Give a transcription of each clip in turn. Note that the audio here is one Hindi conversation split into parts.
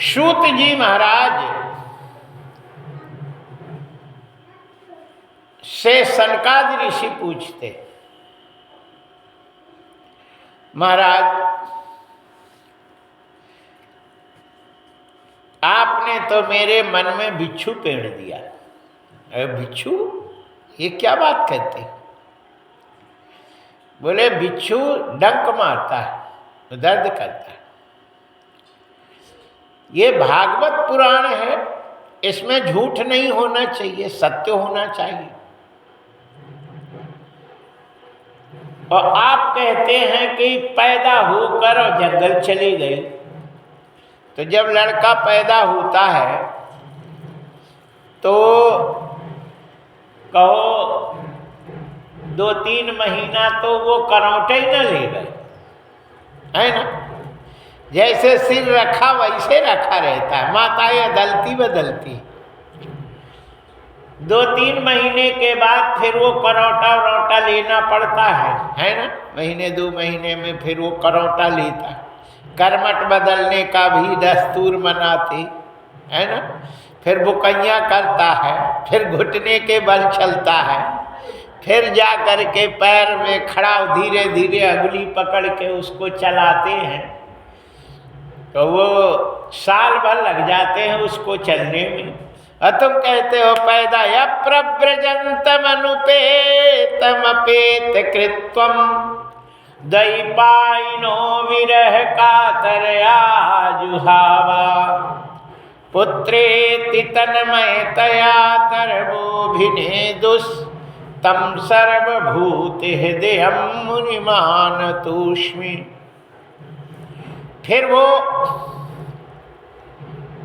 सूत जी महाराज से सनकादि ऋषि पूछते, महाराज आपने तो मेरे मन में बिच्छू पेड़ दिया। अरे बिच्छू, ये क्या बात कहते? बोले बिच्छू डंक मारता है, दर्द करता है। ये भागवत पुराण है, इसमें झूठ नहीं होना चाहिए, सत्य होना चाहिए। और आप कहते हैं कि पैदा होकर और जंगल चली गई। तो जब लड़का पैदा होता है तो कहो 2-3 महीना तो वो करौटे ही न ले गए, है ना। जैसे सिर रखा वैसे रखा रहता है, माताएं बदलती बदलती। 2-3 महीने के बाद फिर वो करौटा वरौटा लेना पड़ता है ना। महीने 2 महीने में फिर वो करौटा लेता। करमट बदलने का भी दस्तूर मनाती, है ना। फिर बुकैया करता है, फिर घुटने के बल चलता है, फिर जा कर के पैर में खड़ा धीरे धीरे अंगुली पकड़ के उसको चलाते हैं। तो वो साल भर लग जाते हैं उसको चलने में। और तुम कहते हो पैदा या प्रव्रजंतम अनुपेतम अपेत कृत्वम दैपायनो विरह कातरया जुहावा पुत्रेति तन्मयतया तरवोभिनेदुस् तम सर्वभूति हृदयम मुनिमान तूष्मि। फिर वो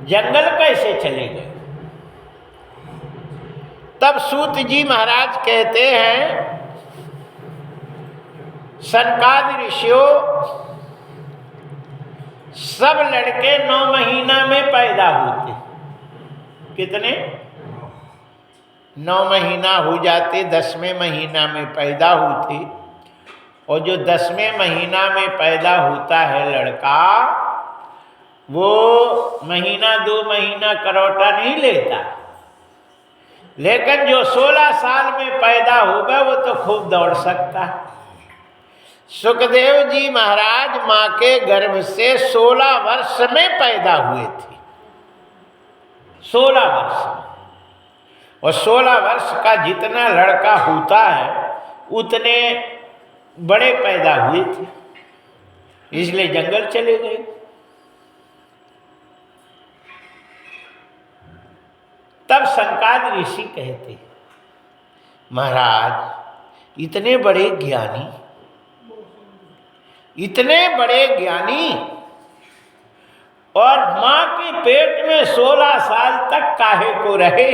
जंगल कैसे चले गए? तब सूत जी महाराज कहते हैं, सनकादि ऋषियों, सब लड़के 9 महीना में पैदा होते। कितने? 9 महीना हो जाते, 10वें महीना में पैदा होते। और जो 10वें महीना में पैदा होता है लड़का, वो महीना 2 महीना करौटा नहीं लेता। लेकिन जो 16 साल में पैदा होगा वो तो खूब दौड़ सकता है। सुखदेव जी महाराज माँ के गर्भ से 16 वर्ष में पैदा हुए थे। 16 वर्ष में। और 16 वर्ष का जितना लड़का होता है उतने बड़े पैदा हुए थे, इसलिए जंगल चले गए। तब सनकादि ऋषि कहते, महाराज इतने बड़े ज्ञानी, इतने बड़े ज्ञानी, और मां के पेट में 16 साल तक काहे को रहे?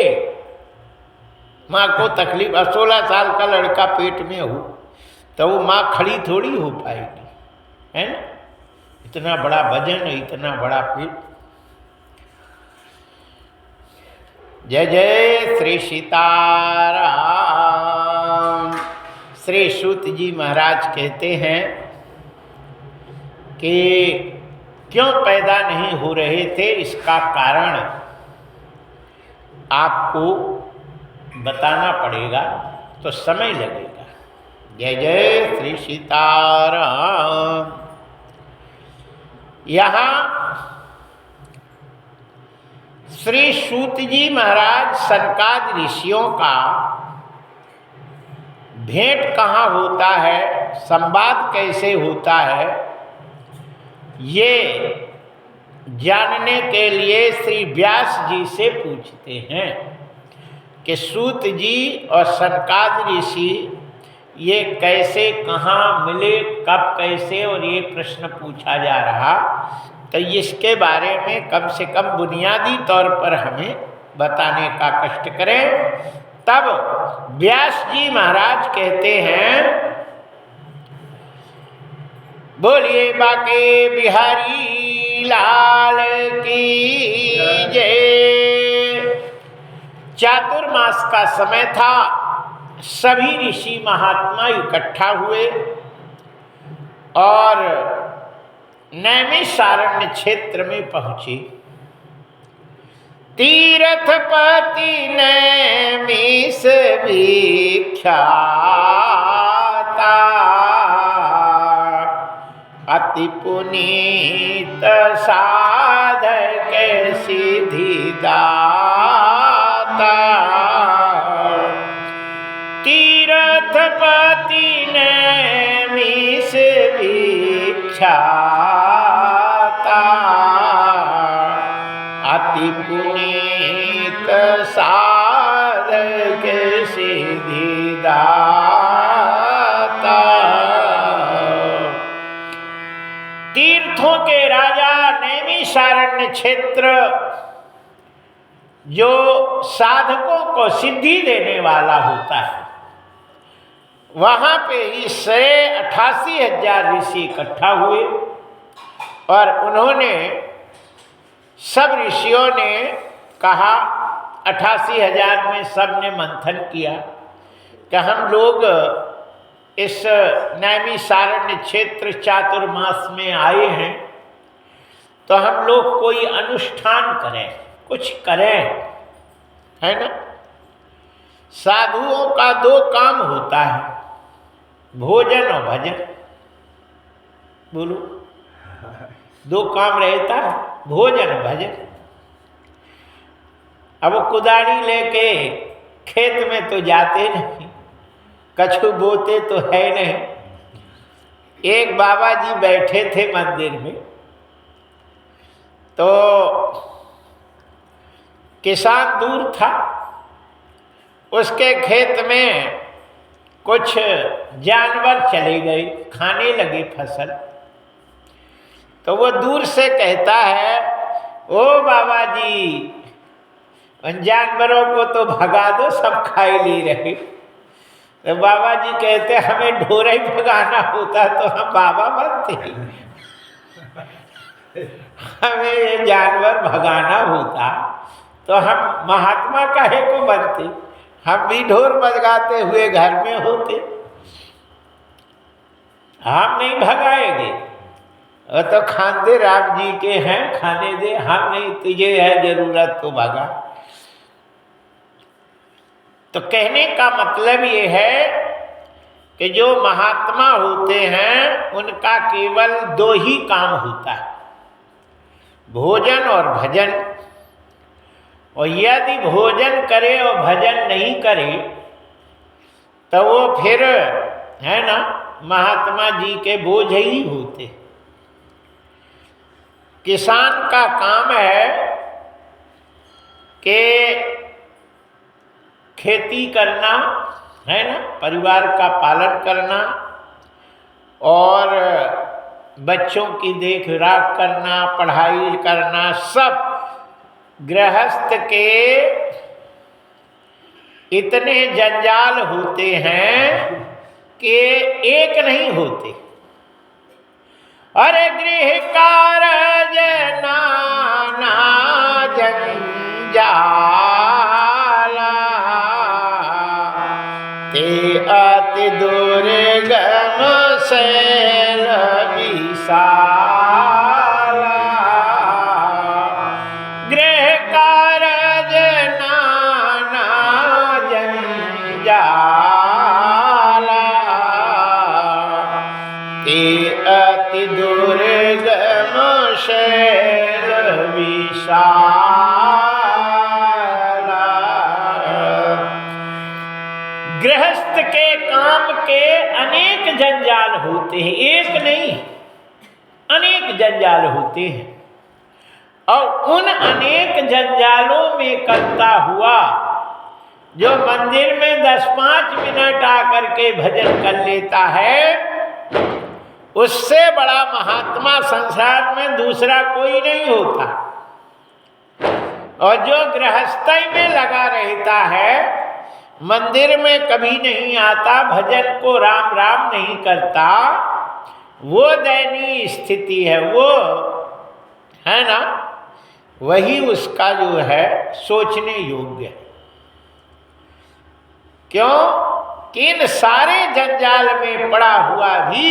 मां को तकलीफ, 16 साल का लड़का पेट में हो तो वो मां खड़ी थोड़ी हो पाएगी, है ना। इतना बड़ा वजन, इतना बड़ा पेट। जय जय श्री सीताराम। श्री सूत जी महाराज कहते हैं कि क्यों पैदा नहीं हो रहे थे, इसका कारण आपको बताना पड़ेगा, तो समय लगेगा। जय जय श्री सीताराम। यहाँ श्री सूत जी महाराज सनकादि ऋषियों का भेंट कहाँ होता है, संवाद कैसे होता है, ये जानने के लिए श्री व्यास जी से पूछते हैं कि सूत जी और सनकादि ऋषि ये कैसे, कहाँ मिले, कब, कैसे, और ये प्रश्न पूछा जा रहा। तो इसके बारे में कम से कम बुनियादी तौर पर हमें बताने का कष्ट करें। तब व्यास जी महाराज कहते हैं, बोलिए बाके बिहारी लाल की जय। चातुर्मास का समय था, सभी ऋषि महात्मा इकट्ठा हुए और नैमिषारण्य क्षेत्र में पहुंचे। तीर्थपति नैमिष विख्याता, अति पुनीत साधक सिद्धिदाता। तीर्थपति नैमिष विख्याता, अति पुनीत साधक सिद्धिदाता। तीर्थों के राजा नैमिषारण्य क्षेत्र जो साधकों को सिद्धि देने वाला होता है, वहाँ पे ही 88,000 ऋषि इकट्ठा हुए और उन्होंने सब ऋषियों ने कहा, 88,000 में सब ने मंथन किया कि हम लोग इस नैमिषारण्य क्षेत्र चातुर्मास में आए हैं, तो हम लोग कोई अनुष्ठान करें, कुछ करें, है ना। साधुओं का 2 काम होता है, भोजन और भजन। बोलो, 2 काम रहता है, भोजन भजन। अब वो कुदारी लेके खेत में तो जाते नहीं, कछु बोते तो है नहीं। एक बाबा जी बैठे थे मंदिर में, तो किसान दूर था, उसके खेत में कुछ जानवर चले गए, खाने लगे फसल। तो वो दूर से कहता है, ओ बाबा जी, उन जानवरों को तो भगा दो, सब खाई ले रहे। तो बाबा जी कहते, हमें ढोरे भगाना होता तो हम बाबा बनते, हमें ये जानवर भगाना होता तो हम महात्मा काहे को बनते, हम भी ढोर भगाते हुए घर में होते। हम नहीं भगाएंगे, और तो खानदे राम जी के हैं, खाने दे, हम नहीं, तुझे है जरूरत तो भगा। तो कहने का मतलब ये है कि जो महात्मा होते हैं उनका केवल 2 ही काम होता है, भोजन और भजन। और यदि भोजन करे और भजन नहीं करे तो वो फिर, है ना, महात्मा जी के बोझ ही होते। किसान का काम है कि खेती करना, है ना, परिवार का पालन करना और बच्चों की देखभाल करना, पढ़ाई करना, सब गृहस्थ के इतने जंजाल होते हैं कि एक नहीं होते। अरे गृह कार्य नाना जंजाला, ते अति दुर्गम शैल विशाला। गृह कार्य नाना जंजाला, ते अति दुर्गम शैल विशाला। गृहस्थ के काम के अनेक जंजाल होते हैं, एक नहीं, अनेक जंजाल होते हैं। और उन अनेक जंजालों में करता हुआ जो मंदिर में 10-5 मिनट आकर के भजन कर लेता है, उससे बड़ा महात्मा संसार में दूसरा कोई नहीं होता। और जो गृहस्थी में लगा रहता है, मंदिर में कभी नहीं आता, भजन को राम राम नहीं करता, वो दयनीय स्थिति है, वो, है ना, वही उसका जो है सोचने योग्य है। क्यों कि इन सारे जंजाल में पड़ा हुआ भी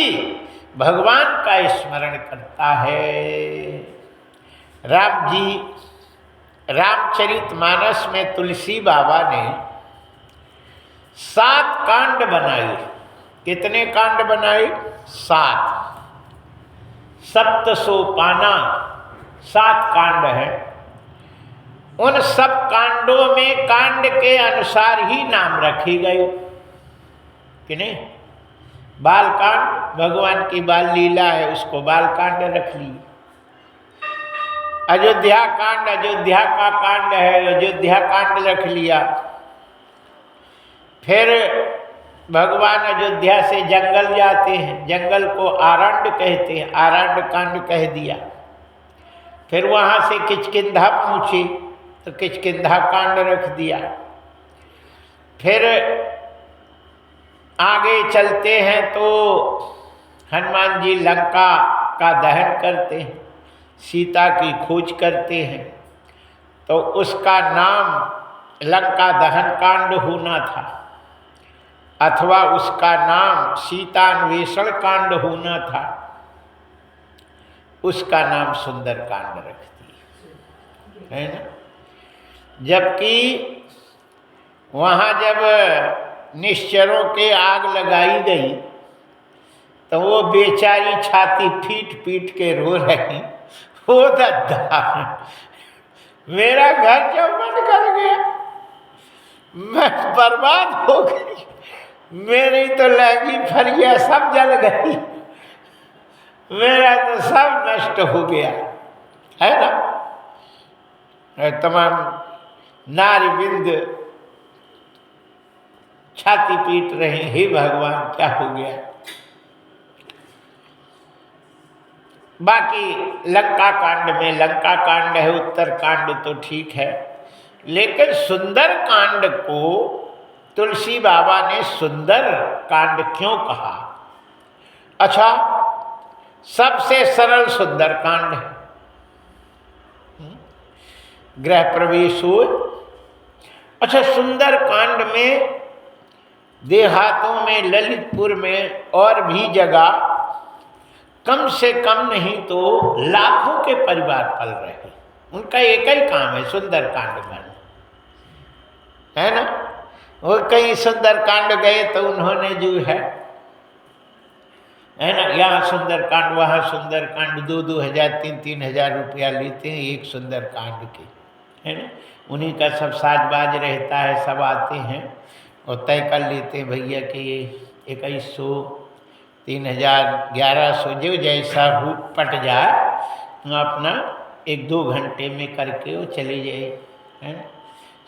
भगवान का स्मरण करता है। राम जी रामचरितमानस में तुलसी बाबा ने 7 कांड बनाए। कितने कांड बनाए? 7। सप्तसोपाना 7 कांड है। उन सब कांडों में कांड के अनुसार ही नाम रखे गए कि नहीं। बालकांड भगवान की बाल लीला है, उसको बालकांड रख ली। अयोध्या कांड अयोध्या का कांड है, अयोध्या कांड रख लिया। फिर भगवान अयोध्या से जंगल जाते हैं, जंगल को आरण्य कहते हैं, आरण्य कांड कह दिया। फिर वहाँ से किष्किंधा पहुँचे तो किष्किंधा कांड रख दिया। फिर आगे चलते हैं तो हनुमान जी लंका का दहन करते हैं, सीता की खोज करते हैं, तो उसका नाम लंका दहन कांड होना था, अथवा उसका नाम सीतान्वेषण कांड होना था। उसका नाम सुंदर कांड रख दिया, है ना। जबकि वहाँ जब निश्चरों के आग लगाई गई तो वो बेचारी छाती पीट पीट के रो रही, हो दद्दा मेरा घर चौपट कर गया, मैं बर्बाद हो गई, मेरी तो लहंगी फरिया सब जल गई, मेरा तो सब नष्ट हो गया, है ना। तमाम नारी बिंद छाती पीट रहे, हे भगवान क्या हो गया। बाकी लंका कांड में लंका कांड है, उत्तर कांड तो ठीक है, लेकिन सुंदर कांड को तुलसी बाबा ने सुंदर कांड क्यों कहा? अच्छा, सबसे सरल सुंदर कांड है। गृह प्रवेश हो। अच्छा, सुंदर कांड में देहातों में, ललितपुर में और भी जगह कम से कम नहीं तो लाखों के परिवार पल रहे। उनका एक ही काम है सुंदर कांड करना, है ना। वो कहीं सुंदर कांड गए तो उन्होंने जो है ना, यहाँ सुंदर कांड वहाँ सुंदर कांड, 2-2 हज़ार 3-3 हज़ार रुपया लेते हैं एक सुंदर कांड के, है ना। उन्हीं का सब साजबाज रहता है, सब आते हैं और तय कर लेते हैं भैया कि ये 2100 3000 1100 जो जैसा हो पट जाए अपना 1-2 घंटे में करके वो चले जाए, है ना।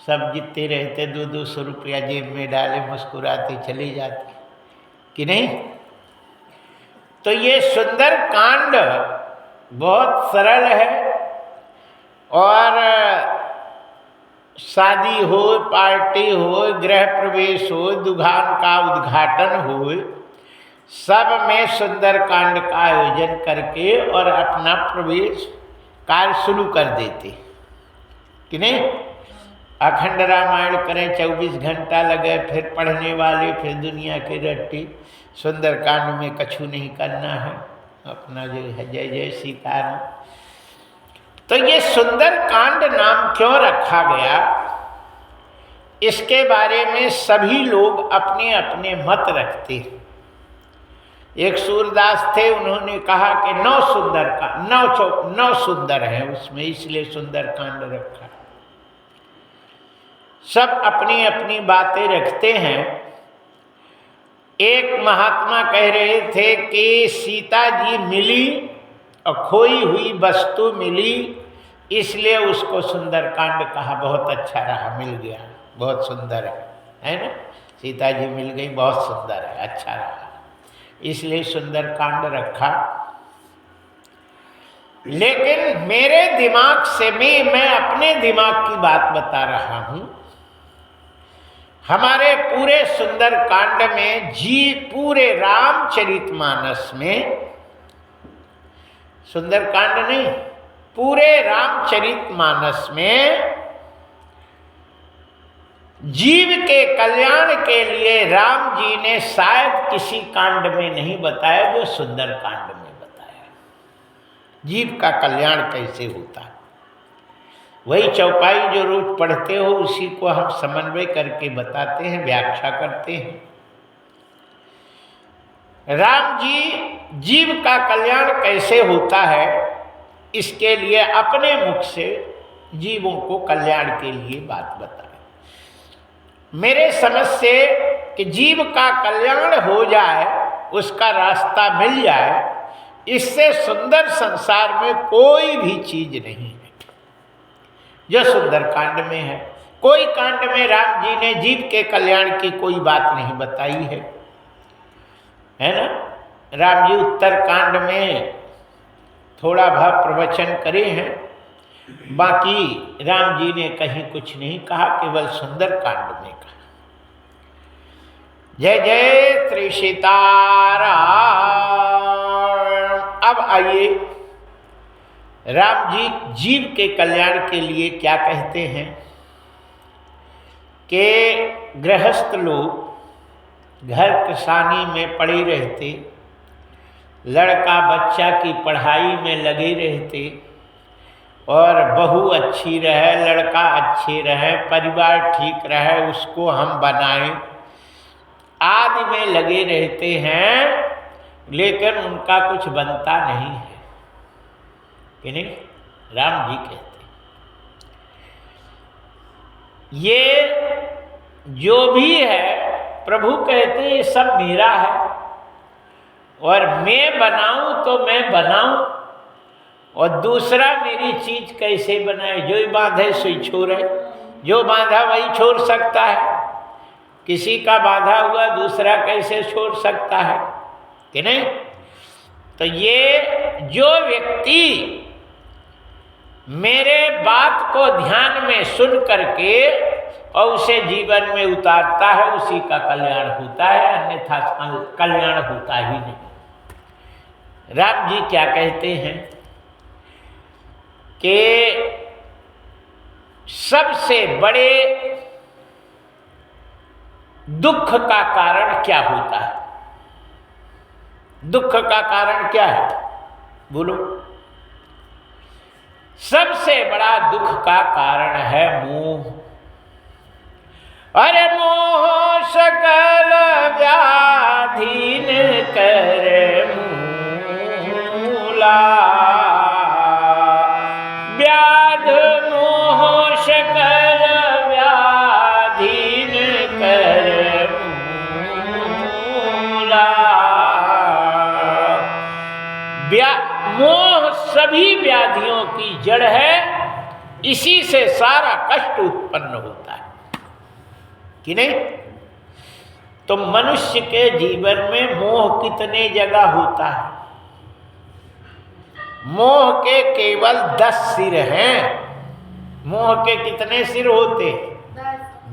सब जितने रहते 200 रुपया जेब में डाले मुस्कुराते चले जाते कि नहीं। तो ये सुंदर कांड बहुत सरल है और शादी हो, पार्टी हो, गृह प्रवेश हो, दुकान का उद्घाटन हो, सब में सुंदर कांड का आयोजन करके और अपना प्रवेश कार्य शुरू कर देते कि नहीं। अखंड रामायण करें, 24 घंटा लगे, फिर पढ़ने वाले, फिर दुनिया के रट्टी, सुंदर कांड में कछु नहीं करना है, अपना जो है जय जय सीताराम। तो ये सुंदर कांड नाम क्यों रखा गया, इसके बारे में सभी लोग अपने अपने मत रखते हैं। एक सूरदास थे, उन्होंने कहा कि 9 सुंदर का 9 सुंदर है उसमें, इसलिए सुंदर कांड रखा। सब अपनी अपनी बातें रखते हैं। एक महात्मा कह रहे थे कि सीता जी मिली और खोई हुई वस्तु मिली, इसलिए उसको सुंदर कांड कहा। बहुत अच्छा रहा, मिल गया, बहुत सुंदर है ना। सीता जी मिल गई, बहुत सुंदर है, अच्छा रहा, इसलिए सुंदर कांड रखा। लेकिन मेरे दिमाग से मैं अपने दिमाग की बात बता रहा हूं। हमारे पूरे सुंदर कांड में पूरे रामचरितमानस में, सुंदर कांड नहीं, पूरे रामचरितमानस में जीव के कल्याण के लिए राम जी ने शायद किसी कांड में नहीं बताया जो सुंदर कांड में बताया। जीव का कल्याण कैसे होता है, वही चौपाई जो रोज पढ़ते हो उसी को हम समन्वय करके बताते हैं, व्याख्या करते हैं। राम जी जीव का कल्याण कैसे होता है, इसके लिए अपने मुख से जीवों को कल्याण के लिए बात बताए। मेरे समझ से कि जीव का कल्याण हो जाए, उसका रास्ता मिल जाए, इससे सुंदर संसार में कोई भी चीज नहीं है जो सुंदर कांड में है। कोई कांड में राम जी ने जीव के कल्याण की कोई बात नहीं बताई है ना। राम जी उत्तर कांड में थोड़ा भाव प्रवचन करे हैं, बाकी राम जी ने कहीं कुछ नहीं कहा, केवल सुंदर कांड में कहा। जय जय श्री सीताराम। अब आइए राम जी जीव के कल्याण के लिए क्या कहते हैं कि गृहस्थ लोग घर किसानी में पड़े रहते, लड़का बच्चा की पढ़ाई में लगे रहते, और बहू अच्छी रहे, लड़का अच्छे रहे, परिवार ठीक रहे, उसको हम बनाएं आदि में लगे रहते हैं, लेकिन उनका कुछ बनता नहीं है कि नहीं। राम जी कहते ये जो भी है, प्रभु कहते ये सब मेरा है, और मैं बनाऊं तो मैं बनाऊं, और दूसरा मेरी चीज कैसे बनाए। जो ही बांधे सोई छोड़े, जो बांधा वही छोड़ सकता है। किसी का बांधा हुआ दूसरा कैसे छोड़ सकता है कि नहीं। तो ये जो व्यक्ति मेरे बात को ध्यान में सुन करके और उसे जीवन में उतारता है, उसी का कल्याण होता है, अन्यथा कल्याण होता ही नहीं। राम जी क्या कहते हैं कि सबसे बड़े दुख का कारण क्या होता है। दुख का कारण क्या है बोलो। सबसे बड़ा दुख का कारण है मोह। अरे मोह सकल व्याधीन कर मूला, व्याध मोह सकल व्याधीन कर मूला। मोह सभी व्याधियों की जड़ है, इसी से सारा कष्ट उत्पन्न होता है कि नहीं। तो मनुष्य के जीवन में मोह कितने जगह होता है। मोह के केवल 10 सिर हैं। मोह के कितने सिर होते हैं?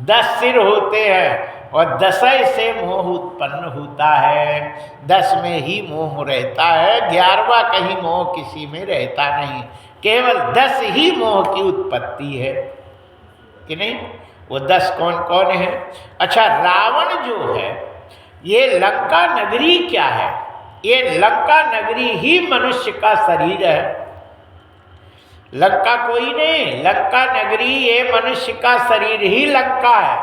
10 सिर होते हैं, और 10 से मोह उत्पन्न होता है। 10 में ही मोह रहता है, 11वां कहीं मोह किसी में रहता नहीं। केवल 10 ही मोह की उत्पत्ति है कि नहीं। वो 10 कौन कौन है? अच्छा, रावण जो है, ये लंका नगरी क्या है? ये लंका नगरी ही मनुष्य का शरीर है। लंका कोई नहीं, लंका नगरी ये मनुष्य का शरीर ही लंका है।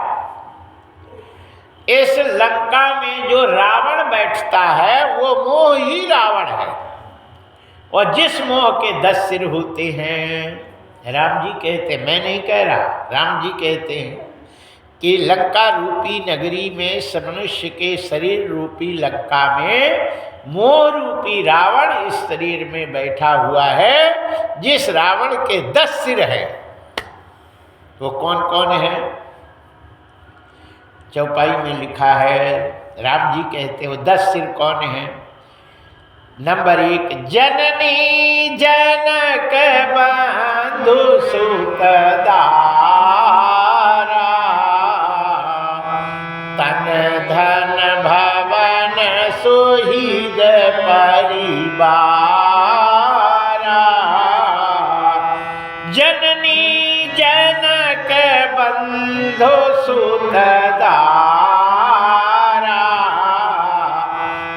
इस लंका में जो रावण बैठता है वो मोह ही रावण है। और जिस मोह के 10 सिर होते हैं, राम जी कहते, मैं नहीं कह रहा, राम जी कहते हैं कि लंका रूपी नगरी में मनुष्य के शरीर रूपी लंका में मोह रूपी रावण इस शरीर में बैठा हुआ है। जिस रावण के 10 सिर हैं वो कौन कौन है? चौपाई में लिखा है, राम जी कहते हो 10 सिर कौन है? नंबर 1, जननी जनक बंधु सुतदारा, तन धन भवन सुहिद परिवारा। जननी जनक बंधु सुतदारा,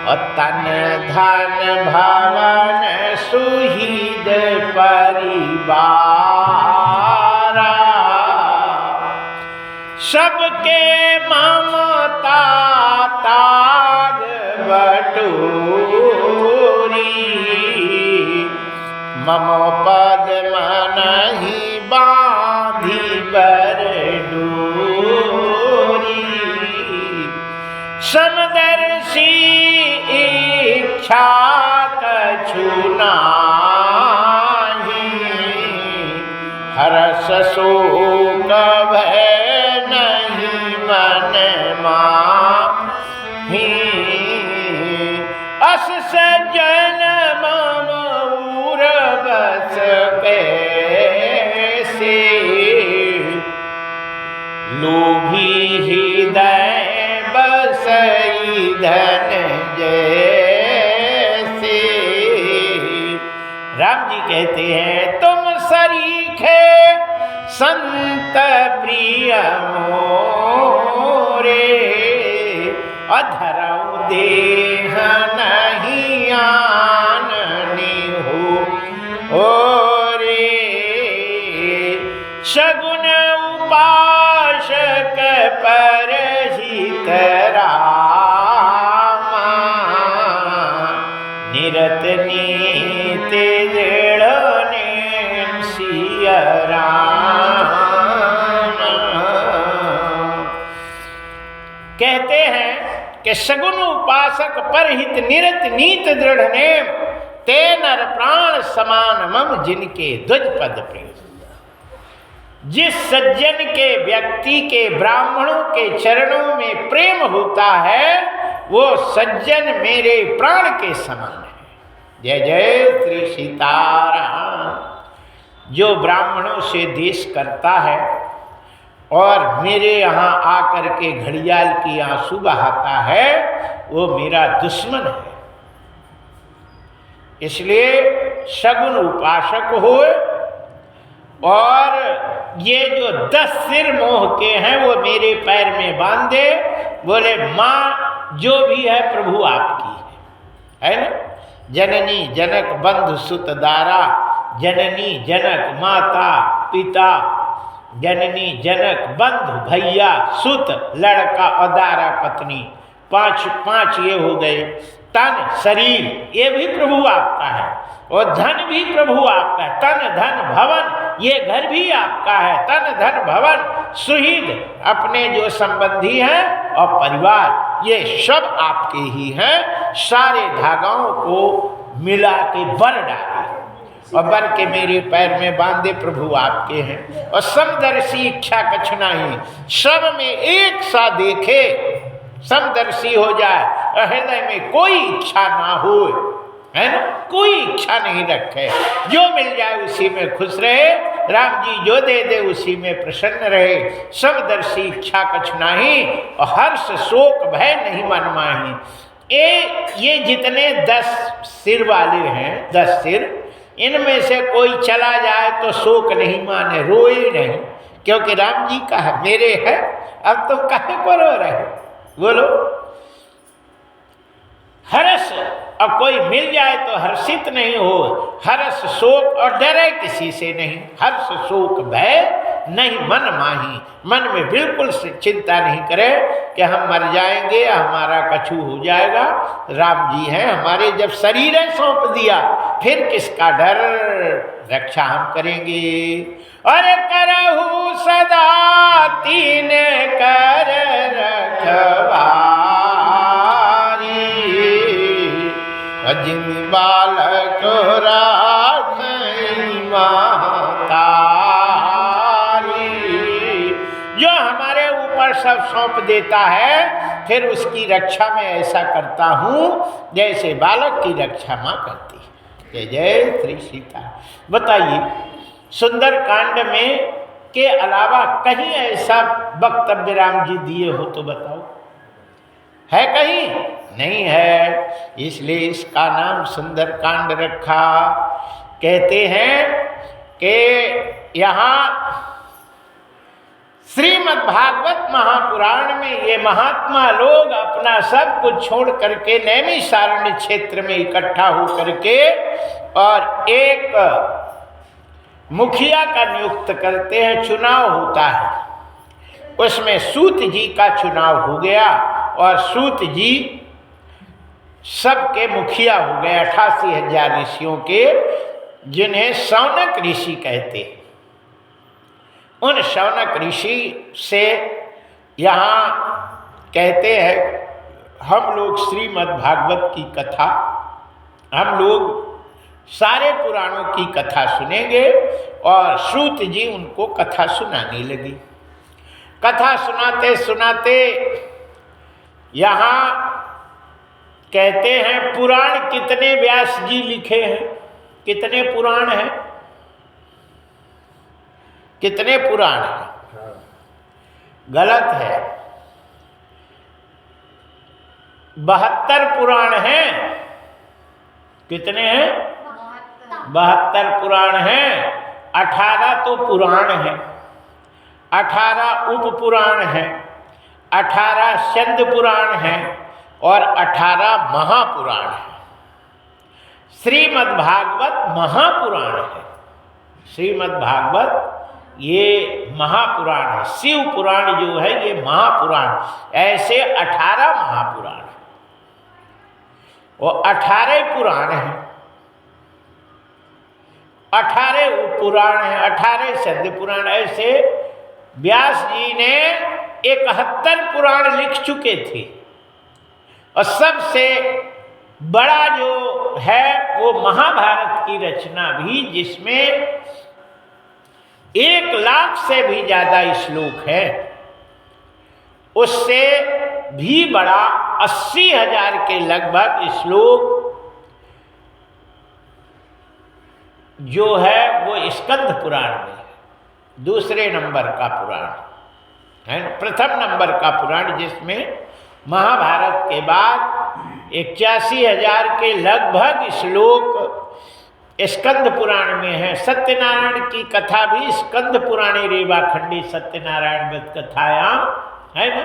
और तन धन भवन सुहिद परिवारा। सबके ममता ताग बटोरी, मम पद मनहि बांधी बर डोरी। समदर्शी इच्छा कछु नाहि, हरस शोक भय नहीं मन माहि। अस सज्जन मम उर बस कैसे, लोभी हृदय बसई धन जैसे। राम जी कहते हैं तुम सरीखे संत प्रिय मोरे, अधरऊ देह नहीं आननी हो ओरे। सगुन उपासक परहित रामा, निरत नीति दृढ़ नेम सिय राम। कहते हैं कि सगुन उपासक परहित निरत नीत दृढ़ नेम, ते नर प्राण समान मम जिनके ध्वज पद प्रिय। जिस सज्जन के व्यक्ति के ब्राह्मणों के चरणों में प्रेम होता है, वो सज्जन मेरे प्राण के समान है। जय जय श्री सीताराम। जो ब्राह्मणों से देश करता है और मेरे यहाँ आकर के घड़ियाल की आंसू बहाता है, वो मेरा दुश्मन है। इसलिए सगुन उपासक हो, और ये जो 10 सिर मोह के हैं वो मेरे पैर में बांधे। बोले माँ जो भी है प्रभु आपकी है ना। जननी जनक बंधु सुत दारा, जननी जनक माता पिता, जननी जनक बंधु भैया सुत लड़का और दारा पत्नी, पांच ये हो गए। तन शरीर ये भी प्रभु आपका है, और धन भी प्रभु आपका है। तन धन भवन ये घर भी आपका है। तन धन भवन सुहृद अपने जो संबंधी हैं और परिवार ये सब आपके ही हैं। सारे धागाओं को मिला के बर डाले और बर के मेरे पैर में बांधे प्रभु आपके हैं। और समदर्शी इच्छा कछ नहीं, सब में एक सा देखे, समदर्शी हो जाए, हृदय में कोई इच्छा ना हो, है ना, कोई इच्छा नहीं रखे। जो मिल जाए उसी में खुश रहे। राम जी जो दे दे उसी में प्रसन्न रहे। समदर्शी इच्छा कछ नाही, और हर्ष शोक भय नहीं मन माही। ये जितने 10 सिर वाले हैं, 10 सिर, इनमें से कोई चला जाए तो शोक नहीं माने, रोए नहीं, क्योंकि राम जी का है, मेरे है। अब तुम काहे को रो रहे? बोलो। हर्ष, अब कोई मिल जाए तो हर्षित नहीं हो, हर्ष शोक और डरे किसी से नहीं। हर्ष शोक भय नहीं मन माही, मन में बिल्कुल चिंता नहीं करे कि हम मर जाएंगे, हमारा कछु हो जाएगा। राम जी हैं हमारे, जब शरीर सौंप दिया फिर किसका डर, रक्षा हम करेंगे। और करहु सदा तीन कर रखवारी, अजिमी बालक राखई महतारी। जो हमारे ऊपर सब सौंप देता है, फिर उसकी रक्षा में ऐसा करता हूँ जैसे बालक की रक्षा माँ करती है। जय जय श्री सीता। बताइए, सुंदर कांड में के अलावा कहीं ऐसा वक्तव्य राम जी दिए हो तो बताओ, है कहीं? नहीं है। इसलिए इसका नाम सुंदर कांड रखा। कहते हैं कि यहाँ श्रीमद् भागवत महापुराण में ये महात्मा लोग अपना सब कुछ छोड़ करके नैमिषारण्य क्षेत्र में इकट्ठा हो करके और एक मुखिया का नियुक्त करते हैं। चुनाव होता है, उसमें सूत जी का चुनाव हो गया और सूत जी सबके मुखिया हो गए 88,000 ऋषियों के, जिन्हें शौनक ऋषि कहते हैं। उन शौनक ऋषि से यहाँ कहते हैं हम लोग श्रीमद् भागवत की कथा, हम लोग सारे पुराणों की कथा सुनेंगे। और सूत जी उनको कथा सुनाने लगी। कथा सुनाते सुनाते यहाँ कहते हैं पुराण कितने व्यास जी लिखे हैं, कितने पुराण हैं, कितने पुराण हैं? गलत है, 72 पुराण हैं। कितने हैं? 72 पुराण हैं। 18 तो पुराण हैं, 18 उप पुराण हैं, 18 छंद पुराण हैं और 18 महापुराण हैं। श्रीमद् भागवत महापुराण है। श्रीमद् भागवत ये महापुराण है। शिव पुराण जो है ये महापुराण। ऐसे 18 महापुराण हैं और 18 पुराण हैं, 18 उपपुराण हैं, 18 शब्द पुराण। ऐसे व्यास जी ने 71 पुराण लिख चुके थे। और सबसे बड़ा जो है वो महाभारत की रचना भी, जिसमें 1 लाख से भी ज़्यादा श्लोक है, उससे भी बड़ा 80,000 के लगभग श्लोक जो है वो स्कंद पुराण में है। दूसरे नंबर का पुराण है, प्रथम नंबर का पुराण, जिसमें महाभारत के बाद 81,000 के लगभग श्लोक स्कंद पुराण में है। सत्यनारायण की कथा भी स्कंद पुराणे रेवाखंडी सत्यनारायण व्रत कथायाम है ना।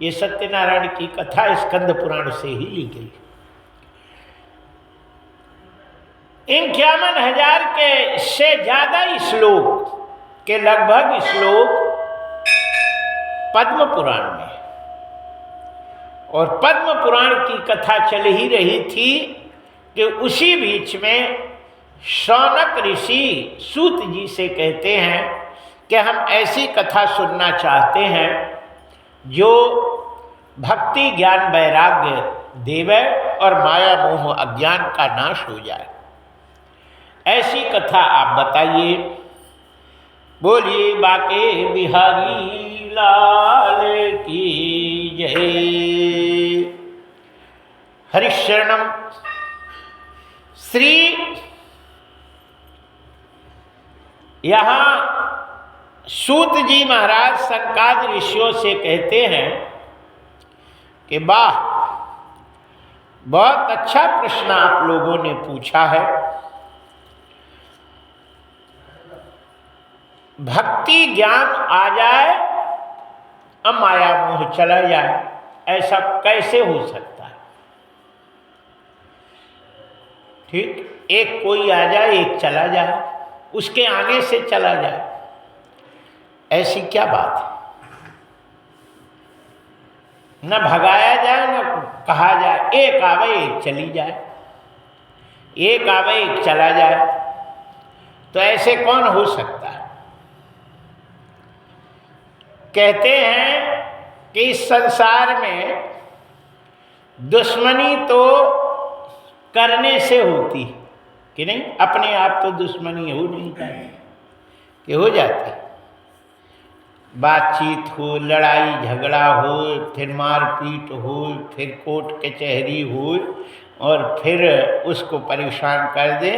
ये सत्यनारायण की कथा स्कंद पुराण से ही ली गई। 51,000 के से ज्यादा श्लोक के लगभग श्लोक पद्म पुराण में, और पद्म पुराण की कथा चल ही रही थी कि उसी बीच में शौनक ऋषि सूत जी से कहते हैं कि हम ऐसी कथा सुनना चाहते हैं जो भक्ति ज्ञान वैराग्य देवे और माया मोह अज्ञान का नाश हो जाए। ऐसी कथा आप बताइए। बोलिए बाके बिहारी लाल की जय। हरिशरणम। श्री यहाँ सूत जी महाराज संकाद ऋषियों से कहते हैं कि वाह, बहुत अच्छा प्रश्न आप लोगों ने पूछा है। भक्ति ज्ञान आ जाए अब माया मोह चला जाए, ऐसा कैसे हो सकता है? ठीक, एक कोई आ जाए एक चला जाए, उसके आने से चला जाए, ऐसी क्या बात है? न भगाया जाए न कहा जाए, एक आवे एक चली जाए, एक आवे एक चला जाए, तो ऐसे कौन हो सकता है? कहते हैं कि इस संसार में दुश्मनी तो करने से होती कि नहीं, अपने आप तो दुश्मनी हो नहीं जाती कि हो जाती। बातचीत हो, लड़ाई झगड़ा हो, फिर मारपीट हो, फिर कोर्ट कचहरी हो और फिर उसको परेशान कर दे,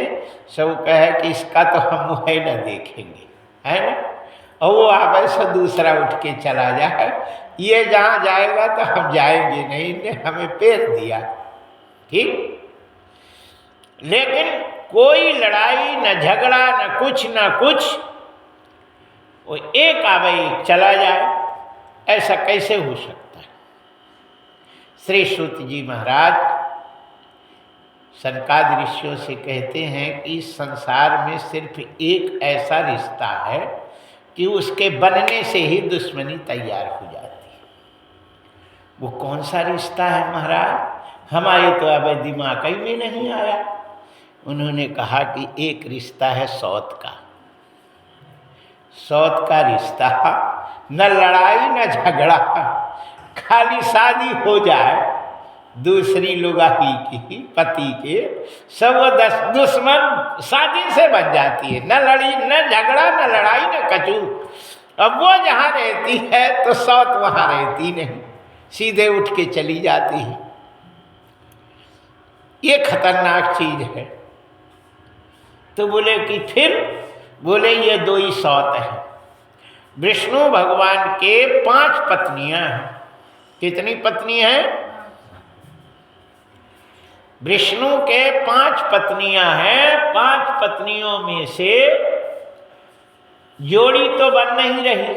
सब कहे कि इसका तो हम मुँह न देखेंगे, है ना। और वो आगे से दूसरा उठ के चला जाए, ये जहाँ जाएगा तो हम जाएंगे नहीं, ने हमें पेर दिया। ठीक, लेकिन कोई लड़ाई न झगड़ा न कुछ, वो एक आवे एक चला जाए, ऐसा कैसे हो सकता है? श्री सूत जी महाराज सनकाद ऋषियों से कहते हैं कि इस संसार में सिर्फ एक ऐसा रिश्ता है कि उसके बनने से ही दुश्मनी तैयार हो जाती है। वो कौन सा रिश्ता है महाराज, हमारे तो अब दिमाग ही में नहीं आया। उन्होंने कहा कि एक रिश्ता है सौत का। सौत का रिश्ता न लड़ाई न झगड़ा, खाली शादी हो जाए दूसरी लुगाई की पति के, सब वो दुश्मन शादी से बन जाती है। न लड़ी न झगड़ा न लड़ाई न कचू। अब वो जहाँ रहती है तो सौत वहाँ रहती नहीं, सीधे उठ के चली जाती है। ये खतरनाक चीज है। तो बोले कि फिर, बोले ये दो ही सौत है। विष्णु भगवान के 5 पत्नियां हैं। कितनी पत्नी हैं? विष्णु के 5 पत्नियां हैं। 5 पत्नियों में से जोड़ी तो बन नहीं रही।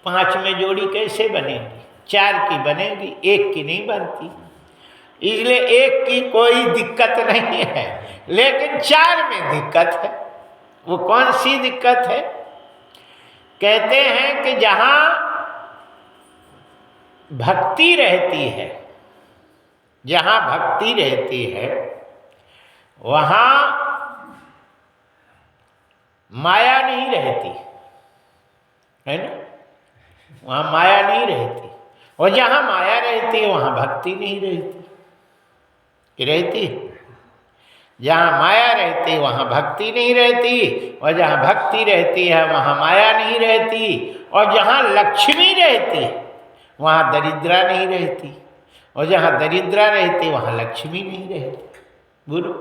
5 में जोड़ी कैसे बनेगी? 4 की बनेगी, 1 की नहीं बनती। इसलिए 1 की कोई दिक्कत नहीं है, लेकिन 4 में दिक्कत है। वो कौन सी दिक्कत है? कहते हैं कि जहां भक्ति रहती है, जहां भक्ति रहती है वहां माया नहीं रहती, है ना? वहां माया नहीं रहती। और जहां माया रहती है वहां भक्ति नहीं रहती। कि रहती? जहाँ माया रहती वहाँ भक्ति नहीं रहती, और जहाँ भक्ति रहती है वहाँ माया नहीं रहती, और जहाँ लक्ष्मी रहती वहाँ दरिद्रा नहीं रहती, और जहाँ दरिद्रा रहती वहाँ लक्ष्मी नहीं रहती। बोलो,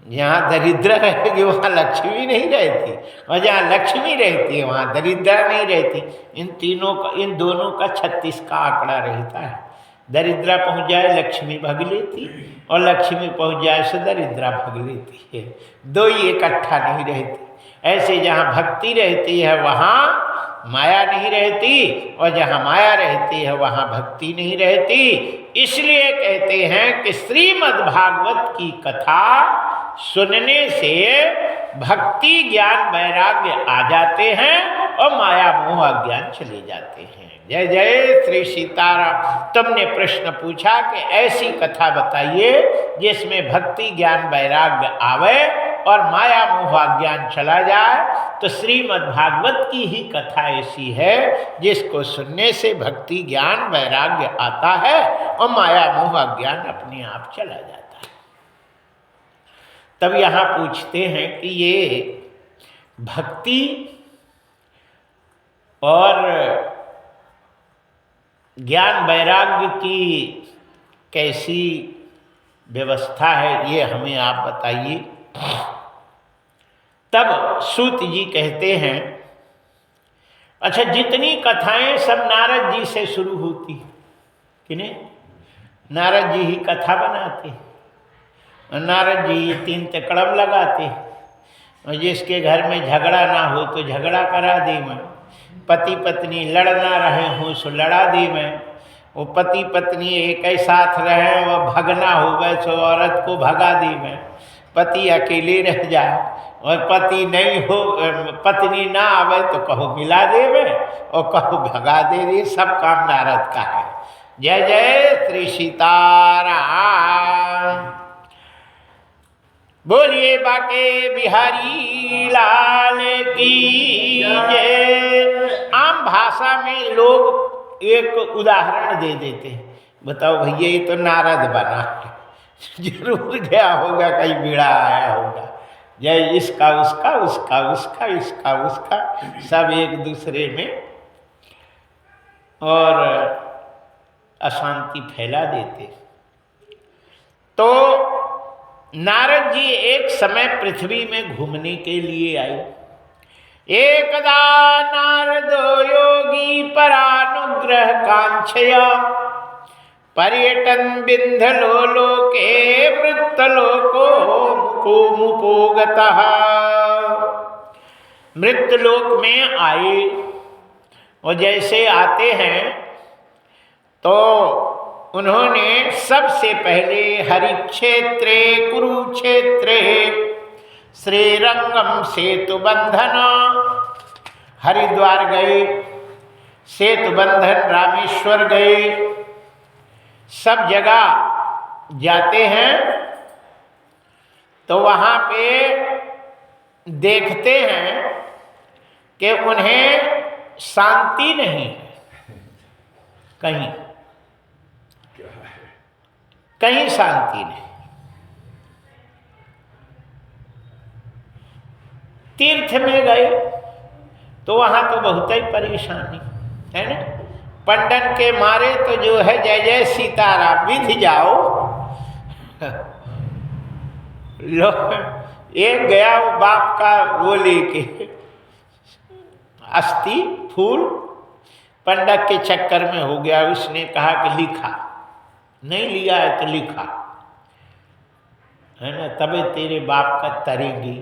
जहाँ दरिद्रा रहेगी वहाँ लक्ष्मी नहीं रहती, और जहाँ लक्ष्मी रहती है वहाँ दरिद्रा नहीं रहती। इन दोनों का 36 का आंकड़ा रहता है। दरिद्रा पहुँच जाए लक्ष्मी भग लेती, और लक्ष्मी पहुँच जाए से दरिद्रा भग लेती है। दो ही इकट्ठा नहीं रहती। ऐसे जहाँ भक्ति रहती है वहाँ माया नहीं रहती, और जहाँ माया रहती है वहाँ भक्ति नहीं रहती। इसलिए कहते हैं कि श्रीमद् भागवत की कथा सुनने से भक्ति ज्ञान वैराग्य आ जाते हैं, और माया मोह अज्ञान चले जाते हैं। जय जय श्री सीताराम। तुमने प्रश्न पूछा कि ऐसी कथा बताइए जिसमें भक्ति ज्ञान वैराग्य आवे और माया मोह अज्ञान चला जाए। तो श्रीमद् भागवत की ही कथा ऐसी है जिसको सुनने से भक्ति ज्ञान वैराग्य आता है और माया मोह अज्ञान अपने आप चला जाता है। तब यहाँ पूछते हैं कि ये भक्ति और ज्ञान वैराग्य की कैसी व्यवस्था है, ये हमें आप बताइए। तब सूत जी कहते हैं, अच्छा जितनी कथाएं सब नारद जी से शुरू होती कि नहीं, नारद जी ही कथा बनाते, और नारद जी 3 तकड़म लगाते, और जिसके घर में झगड़ा ना हो तो झगड़ा करा दी मैं, पति पत्नी लड़ ना रहे हों सो लड़ा दी मैं, वो पति पत्नी एक ही साथ रहे वह भगना हो गए सो औरत को भगा दी मैं, पति अकेले रह जाए और पति नहीं हो पत्नी ना आवे तो कहो मिला दे मैं और कहो भगा दे। ये सब काम नारद का है। जय जय श्री सीताराम। बोलिए बाके बिहारी लाल की जय। आम भाषा में लोग एक उदाहरण दे देते हैं, बताओ भैया ये तो नारद बना, जरूर गया होगा कहीं बीड़ा आया होगा, जय इसका उसका उसका उसका इसका उसका सब एक दूसरे में और अशांति फैला देते। तो नारद जी एक समय पृथ्वी में घूमने के लिए आए। एकदा नारदो योगी परानुग्रह कांक्षया पर्यटन बिंधलोके मृतलोको मुपोगतः। मृतलोक में आए और जैसे आते हैं तो उन्होंने सबसे पहले हरिक्षेत्रे कुरुक्षेत्रे श्रीरंगम सेतु बंधना हरिद्वार गए, सेतुबंधन, रामेश्वर गए, सब जगह जाते हैं तो वहाँ पे देखते हैं कि उन्हें शांति नहीं है, कहीं कहीं शांति नहीं। तीर्थ में गए तो वहाँ तो बहुत ही परेशानी है ना, पंडन के मारे तो जो है जय जय सीताराम विधि जाओ। लो, एक गया वो बाप का वो लेके अस्थि फूल, पंडत के चक्कर में हो गया। उसने कहा कि लिखा नहीं, लिया है तो लिखा है ना, तबे तेरे बाप का तरेगी,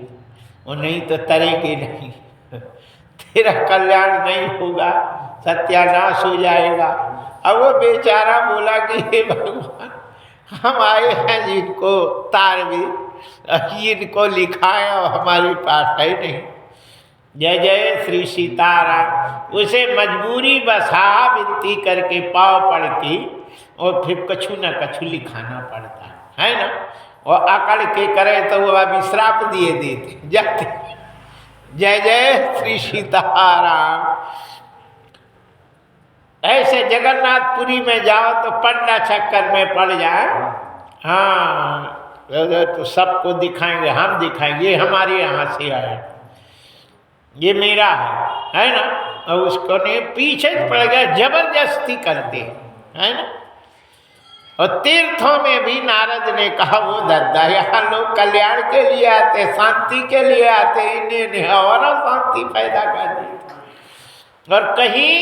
वो नहीं तो तरेगी नहीं। तेरा कल्याण नहीं होगा, सत्यानाश हो जाएगा। अब वो बेचारा बोला कि हे भगवान, हम आए हैं जिनको तार भी जिनको लिखाए और हमारे पास है नहीं। जय जय श्री सीताराम। उसे मजबूरी बसा विनती करके पाँव पड़ के और फिर कछु न कछु लिखाना पड़ता है ना। और अकड़ के करे तो वो अभी श्राप दिए देते जाते। जय जय श्री सीताराम। ऐसे जगन्नाथपुरी में जाओ तो पंडा चक्कर में पड़ जाए, हाँ तो सबको दिखाएंगे, हम दिखाएंगे ये हमारे यहाँ से आया, ये मेरा है ना। और उसको ने पीछे पड़ गया, जबरदस्ती करते है ना। और तीर्थों में भी नारद ने कहा वो दद्दा, यहाँ लोग कल्याण के लिए आते, शांति के लिए आते, इन्हें और शांति पैदा कर दी। और कहीं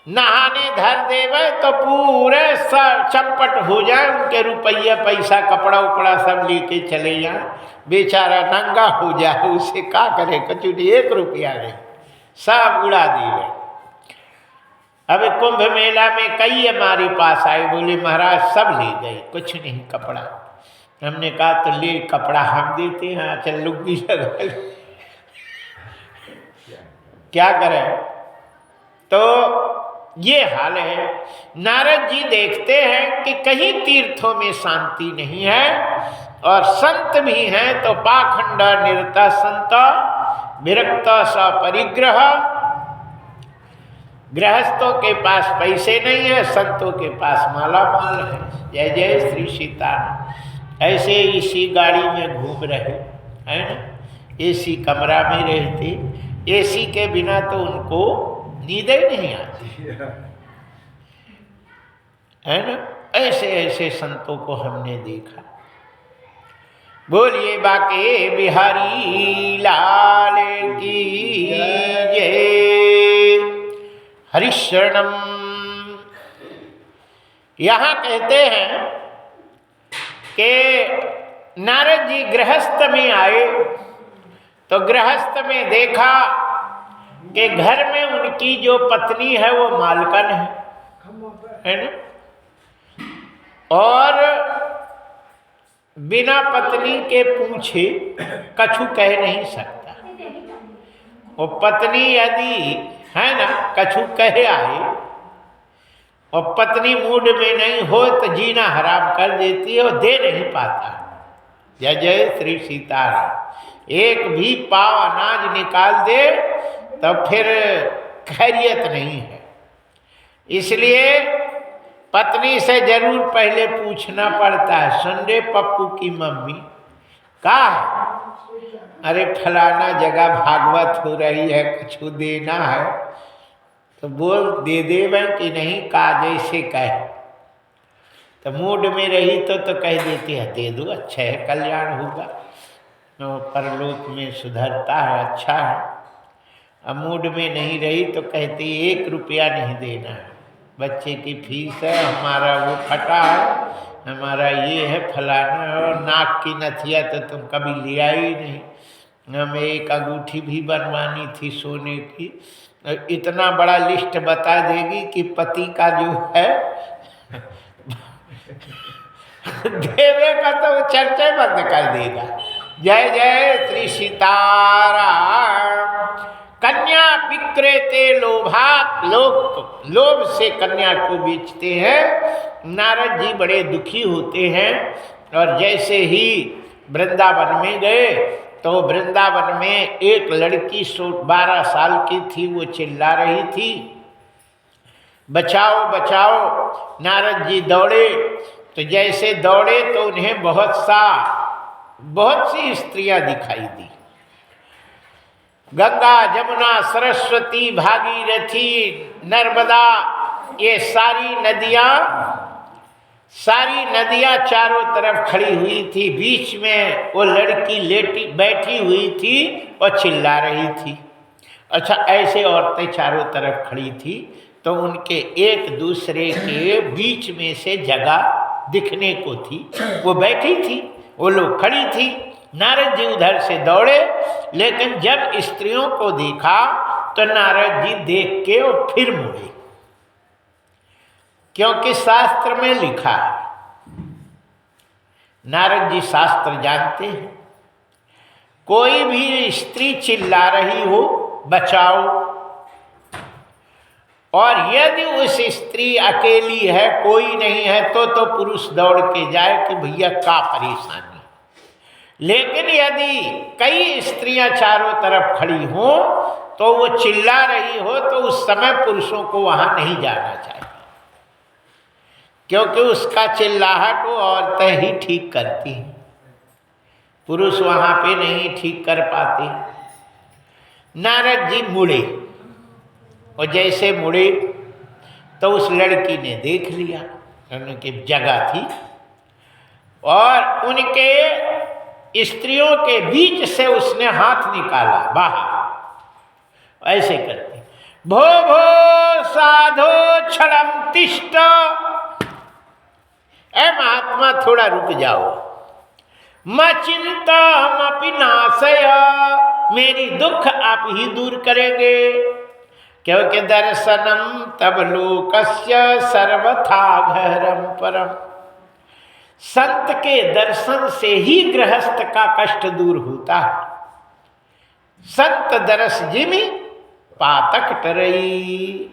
नहाने धर देवे तो पूरे चंपट हो जाए, उनके रुपया पैसा कपड़ा उपड़ा सब लेके चले जाए, बेचारा नंगा हो जाए, उसे क्या करे, कचुटी 1 रुपया नहीं, सब उड़ा दिए। अभी कुंभ मेला में कई हमारे पास आए, बोले महाराज सब ले गए, कुछ नहीं कपड़ा। हमने कहा तो ले कपड़ा हम देते हैं, चल लुंगी लगा क्या करें। तो ये हाल है। नारद जी देखते हैं कि कहीं तीर्थों में शांति नहीं है, और संत भी हैं तो पाखंड निरता संत विरक्त स परिग्रह। गृहस्थों के पास पैसे नहीं है, संतों के पास माला माल है। जय जय श्री सीताराम। ऐसे इसी गाड़ी में घूम रहे है ना, एसी कमरा में रहते, एसी के बिना तो उनको नींद ही नहीं आती है ना। ऐसे ऐसे संतों को हमने देखा। बोलिए बाके बिहारी लाल की जय। हरिशरणम। यहाँ कहते हैं कि नारद जी गृहस्थ में आए तो गृहस्थ में देखा कि घर में उनकी जो पत्नी है वो मालकन है ना, और बिना पत्नी के पूछे कछु कह नहीं सकता। वो पत्नी यदि है ना कछु कहे आए और पत्नी मूड में नहीं हो तो जीना हराम कर देती है और दे नहीं पाता। जय जय श्री सीताराम। एक भी पाव अनाज निकाल दे तो फिर खैरियत नहीं है। इसलिए पत्नी से जरूर पहले पूछना पड़ता है, संडे पप्पू की मम्मी कहाँ है? अरे फलाना जगह भागवत हो रही है, कुछ देना है तो बोल दे देवे कि नहीं, का जैसे कहे। तो मूड में रही तो कह देती है दे दो, अच्छा है कल्याण होगा, तो परलोक में सुधरता है, अच्छा है। अब मूड में नहीं रही तो कहती 1 रुपया नहीं देना है, बच्चे की फीस है, हमारा वो फटा है, हमारा ये है फलाना है, और नाक की नथिया तो तुम कभी लिया ही नहीं, हमें एक अंगूठी भी बनवानी थी सोने की। इतना बड़ा लिस्ट बता देगी कि पति का जो है देवे का तो चर्चा बंद कर देगा। जय जय श्री सीताराम। कन्या विक्रेते लोभात, लोग लोभ से कन्या को बेचते हैं। नारद जी बड़े दुखी होते हैं और जैसे ही वृंदावन में गए तो वृंदावन में एक लड़की 12 साल की थी, वो चिल्ला रही थी, बचाओ बचाओ। नारद जी दौड़े, तो जैसे दौड़े तो उन्हें बहुत सी स्त्रियां दिखाई दी। गंगा, जमुना, सरस्वती, भागीरथी, नर्मदा, ये सारी नदियां चारों तरफ खड़ी हुई थी। बीच में वो लड़की बैठी हुई थी और चिल्ला रही थी। अच्छा, ऐसे औरतें चारों तरफ खड़ी थी तो उनके एक दूसरे के बीच में से जगह दिखने को थी। वो बैठी थी, वो लोग खड़ी थी। नारद जी उधर से दौड़े, लेकिन जब स्त्रियों को देखा तो नारद जी देख के और फिर मुड़े, क्योंकि शास्त्र में लिखा है, नारद जी शास्त्र जानते हैं, कोई भी स्त्री चिल्ला रही हो बचाओ, और यदि उस स्त्री अकेली है, कोई नहीं है, तो पुरुष दौड़ के जाए कि भैया क्या परेशानी। लेकिन यदि कई स्त्रियां चारों तरफ खड़ी हो तो वो चिल्ला रही हो तो उस समय पुरुषों को वहां नहीं जाना चाहिए, क्योंकि उसका चिल्लाहट वो औरतें ही ठीक करती हैं, पुरुष वहां पे नहीं ठीक कर पाते। नारद जी मुड़े, और जैसे मुड़े तो उस लड़की ने देख लिया, उनकी जगह थी, और उनके स्त्रियों के बीच से उसने हाथ निकाला बाहर, ऐसे करते, भो भो साधो क्षणम तिष्ठ, ऐ महात्मा थोड़ा रुक जाओ, मचिंतमपि नाशय, मेरी दुख आप ही दूर करेंगे, क्योंकि दर्शनम तब लोकस्य सर्वथा घरम परम, संत के दर्शन से ही गृहस्थ का कष्ट दूर होता है। संत दरस जिमि पातक टरई,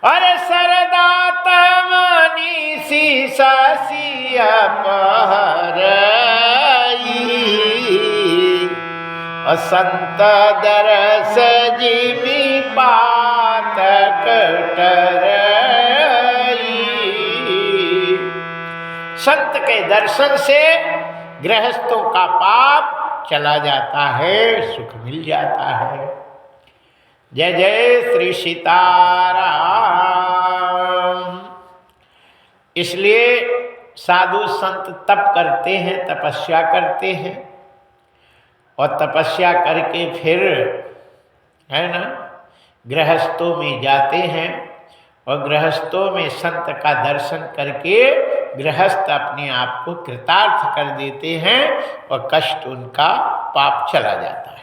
अरे सरदात मनी सी ससिया पहरई, संत दरस जिमि पातक टरई। संत के दर्शन से गृहस्थों का पाप चला जाता है, सुख मिल जाता है। जय जय श्री सीताराम। इसलिए साधु संत तप करते हैं, तपस्या करते हैं, और तपस्या करके फिर है ना गृहस्थों में जाते हैं, और गृहस्थों में संत का दर्शन करके गृहस्थ अपने आप को कृतार्थ कर देते हैं और कष्ट उनका पाप चला जाता है।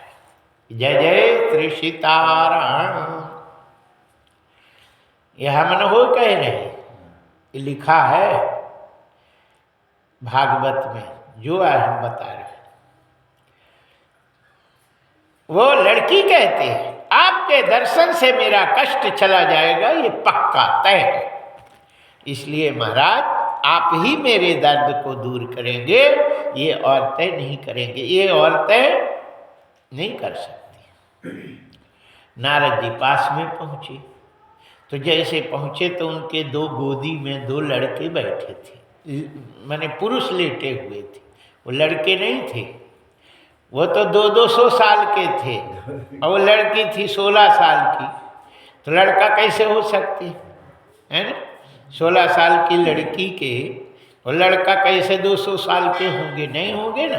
जय जय श्री सीताराम। यह हम हो कह रहे, ये लिखा है भागवत में, जो हम बता रहे हैं। वो लड़की कहते हैं आपके दर्शन से मेरा कष्ट चला जाएगा, ये पक्का तय है। इसलिए महाराज आप ही मेरे दर्द को दूर करेंगे, ये औरतें नहीं करेंगे, ये औरतें नहीं कर सकती। नारद जी पास में पहुँचे, तो जैसे पहुँचे तो उनके दो गोदी में दो लड़के बैठे थे, माने पुरुष लेटे हुए थे, वो लड़के नहीं थे। वो तो 200 साल के थे और वो लड़की थी 16 साल की, तो लड़का कैसे हो सकती है ना? 16 साल की लड़की के वो लड़का कैसे 200 साल के होंगे? नहीं होंगे ना।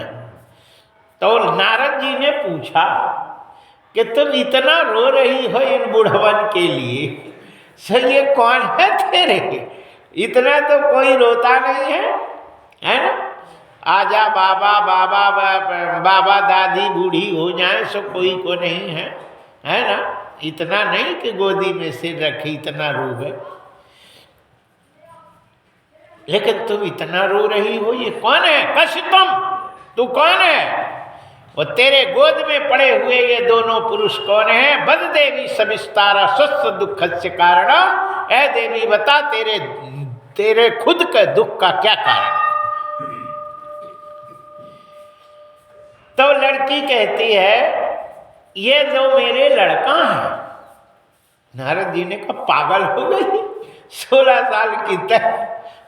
तो नारद जी ने पूछा कि तुम इतना रो रही हो इन बुढ़वन के लिए, सर ये कौन है तेरे? इतना तो कोई रोता नहीं है ना? आजा बाबा बाबा बाबा दादी बूढ़ी हो जाए सो कोई को नहीं है ना? इतना नहीं कि गोदी में सिर रखी इतना रोवे, लेकिन तुम इतना रो रही हो, ये कौन है? कश्यपम, तू कौन है? वो तेरे गोद में पड़े हुए ये दोनों पुरुष कौन हैं? बद देवी सविस्तारा स्वस्थ दुख से कारण। ऐ देवी बता तेरे खुद के दुख का क्या कारण? तो लड़की कहती है ये जो मेरे लड़का हैं। नारद जी ने कहा पागल हो गई, 16 साल की तय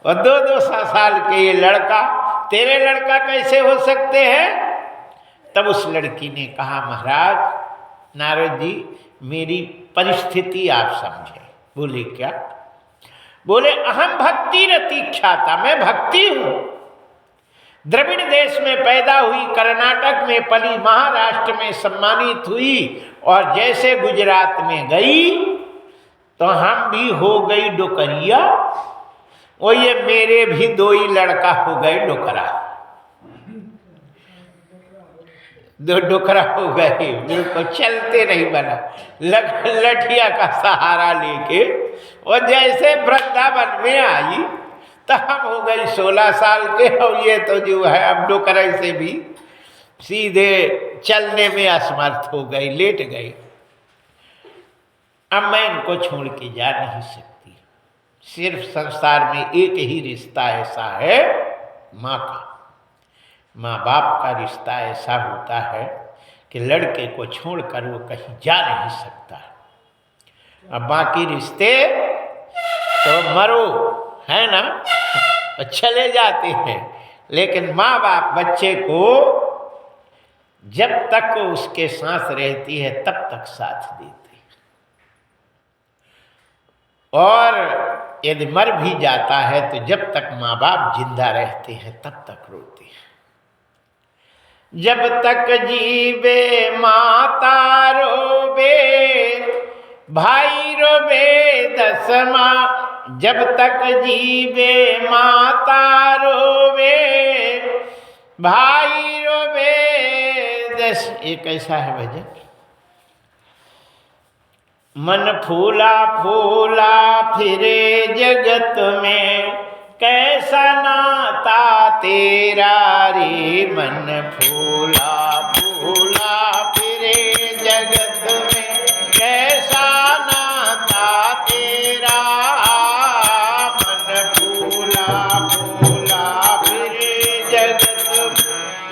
और 2-2 साल के ये लड़का तेरे लड़का कैसे हो सकते हैं? तब उस लड़की ने कहा महाराज नारद जी मेरी परिस्थिति आप समझे। बोले क्या? बोले अहम भक्ति रति ख्याता, मैं भक्ति हूं। द्रविड़ देश में पैदा हुई, कर्नाटक में पली, महाराष्ट्र में सम्मानित हुई और जैसे गुजरात में गई तो हम भी हो गई डोकरिया। वो ये मेरे भी 2 ही लड़का हो गए डोकरा, 2 डोकरा हो गए, बिल्कुल चलते नहीं बना, लठिया का सहारा लेके। और जैसे वृंदावन में आई तो हम हो गई 16 साल के और ये तो जो है अब डोकरे से भी सीधे चलने में असमर्थ हो गई, लेट गई। अब मैं इनको छोड़ के जा नहीं सकती। सिर्फ संसार में एक ही रिश्ता ऐसा है माँ का, माँ बाप का रिश्ता ऐसा होता है कि लड़के को छोड़कर वो कहीं जा नहीं सकता। अब बाकी रिश्ते तो मरो है ना, चले जाते हैं, लेकिन माँ बाप बच्चे को जब तक उसके सांस रहती है तब तक साथ देते हैं, और यदि मर भी जाता है तो जब तक माँ बाप जिंदा रहते हैं तब तक रोते हैं। जब तक जीवे माता रोवे, भाई रोवे 10 माँ। जब तक जीवे माता रोवे, भाई रोवे 10। ये कैसा है भजन? मन फूला फूला फिरे जगत में, कैसा नाता तेरा रे। मन फूला फूला फिरे जगत में, कैसा नाता तेरा। मन फूला फूला फिरे जगत में,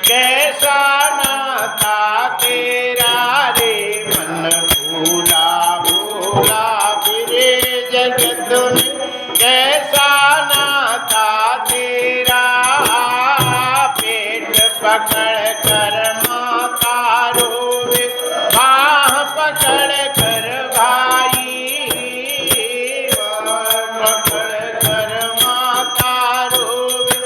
कैसा नाता तेरा रे। मन फूला फूला फिरे जगत में, कैसा नाता तेरा। पेट पकड़ कर माता रोवे, बाह पकड़ कर भाई। पकड़ कर माता रोवे,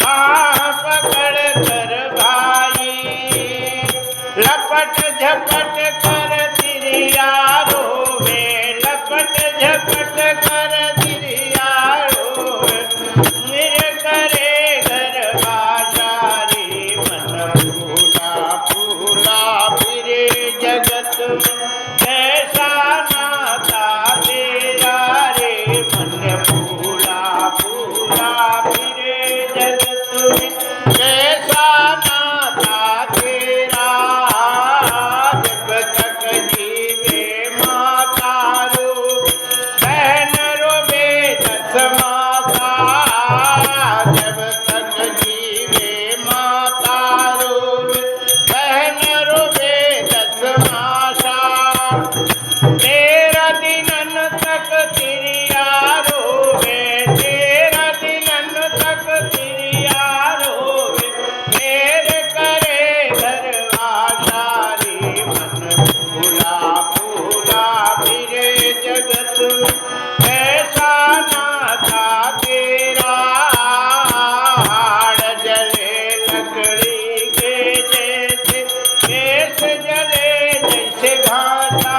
बाह पकड़ कर भाई। लपट झपट कर तिरिया रोवे, लपट झपट कर तिरिया रोवे। मेरे करे घर बाजारी, मन फूला फूला फिरे जगत में, कैसा नाता तेरा रे। मन फूला फूला फिरे जगत में, कैसा नाता तेरा। जब तक जीवे माता रोवे, बहन रोवे 10 माता। जब तक जीवे माता रोवे, बहन रोवे 10 माता। 13 दिनन तक तिरिया रोवे, 13 दिनन तक तिरिया रोवे। फेर करे घर आचारी, मन फूला फूला फिरे जगत में, कैसा नाता तेरा। हाड़ जले लकड़ी के जैसे, केस जले जैसे घाटा।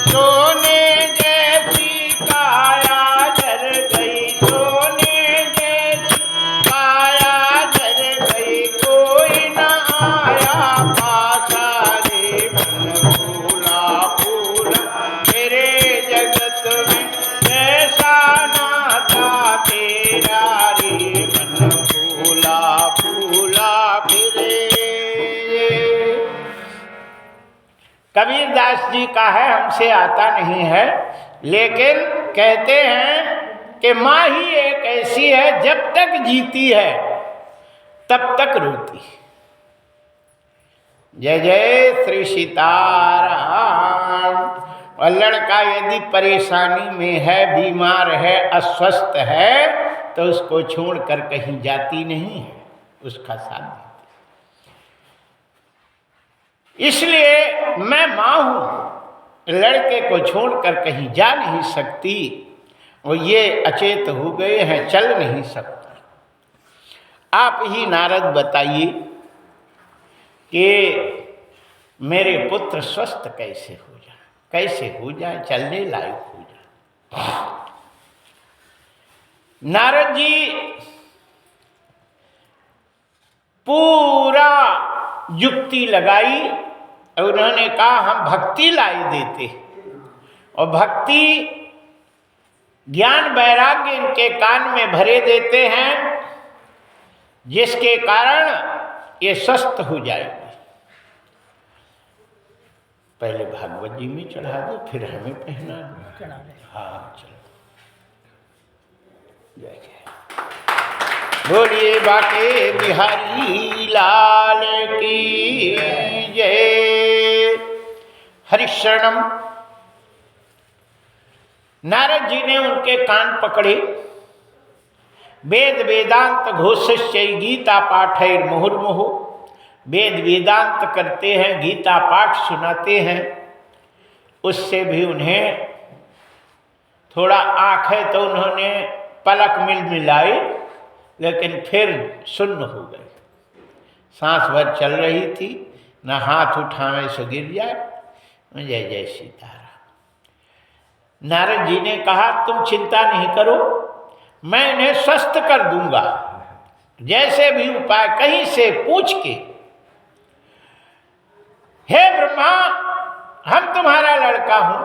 सोने जैसी काया जर गई, सोने जैसी काया जर गई। कोई न आया पासा रे। मन फूला फूला तेरे जगत में, कैसा नाता तेरा रे। मन फूला फूला फिरे कबीर दास जी का है, हमसे आता नहीं है, लेकिन कहते हैं कि माँ ही एक ऐसी है जब तक जीती है तब तक रोती है। जय जय श्री सीताराम। और लड़का यदि परेशानी में है, बीमार है, अस्वस्थ है, तो उसको छोड़कर कहीं जाती नहीं है, उसका साथ देती। इसलिए मैं माँ हूं, लड़के को छोड़कर कहीं जा नहीं सकती, और ये अचेत हो गए हैं, चल नहीं सकता। आप ही नारद बताइए कि मेरे पुत्र स्वस्थ कैसे हो जाए, कैसे हो जाए, चलने लायक हो जाए। नारद जी पूरा युक्ति लगाई और उन्होंने कहा हम भक्ति लाई देते, और भक्ति ज्ञान वैराग्य इनके कान में भरे देते हैं, जिसके कारण ये स्वस्थ हो जाएगी। पहले भागवत जी में चढ़ा दो, फिर हमें पहना दो। हाँ चलो, जय जय। बोलिए बाके बिहारी लाल की जय। हरिशरणम। नारद जी ने उनके कान पकड़े। वेद वेदांत घोषश्चै गीता पाठैर मुहुर्मुहु। वेद वेदांत करते हैं, गीता पाठ सुनाते हैं, उससे भी उन्हें थोड़ा आँख है तो उन्होंने पलक मिलाई, लेकिन फिर सुन्न हो गए। सांस भर चल रही थी, न हाथ उठावे सो गिर जाए। जय जय सीताराम। नारद जी ने कहा तुम चिंता नहीं करो, मैं इन्हें स्वस्थ कर दूंगा, जैसे भी उपाय कहीं से पूछ के। हे ब्रह्मा, हम तुम्हारा लड़का हूं।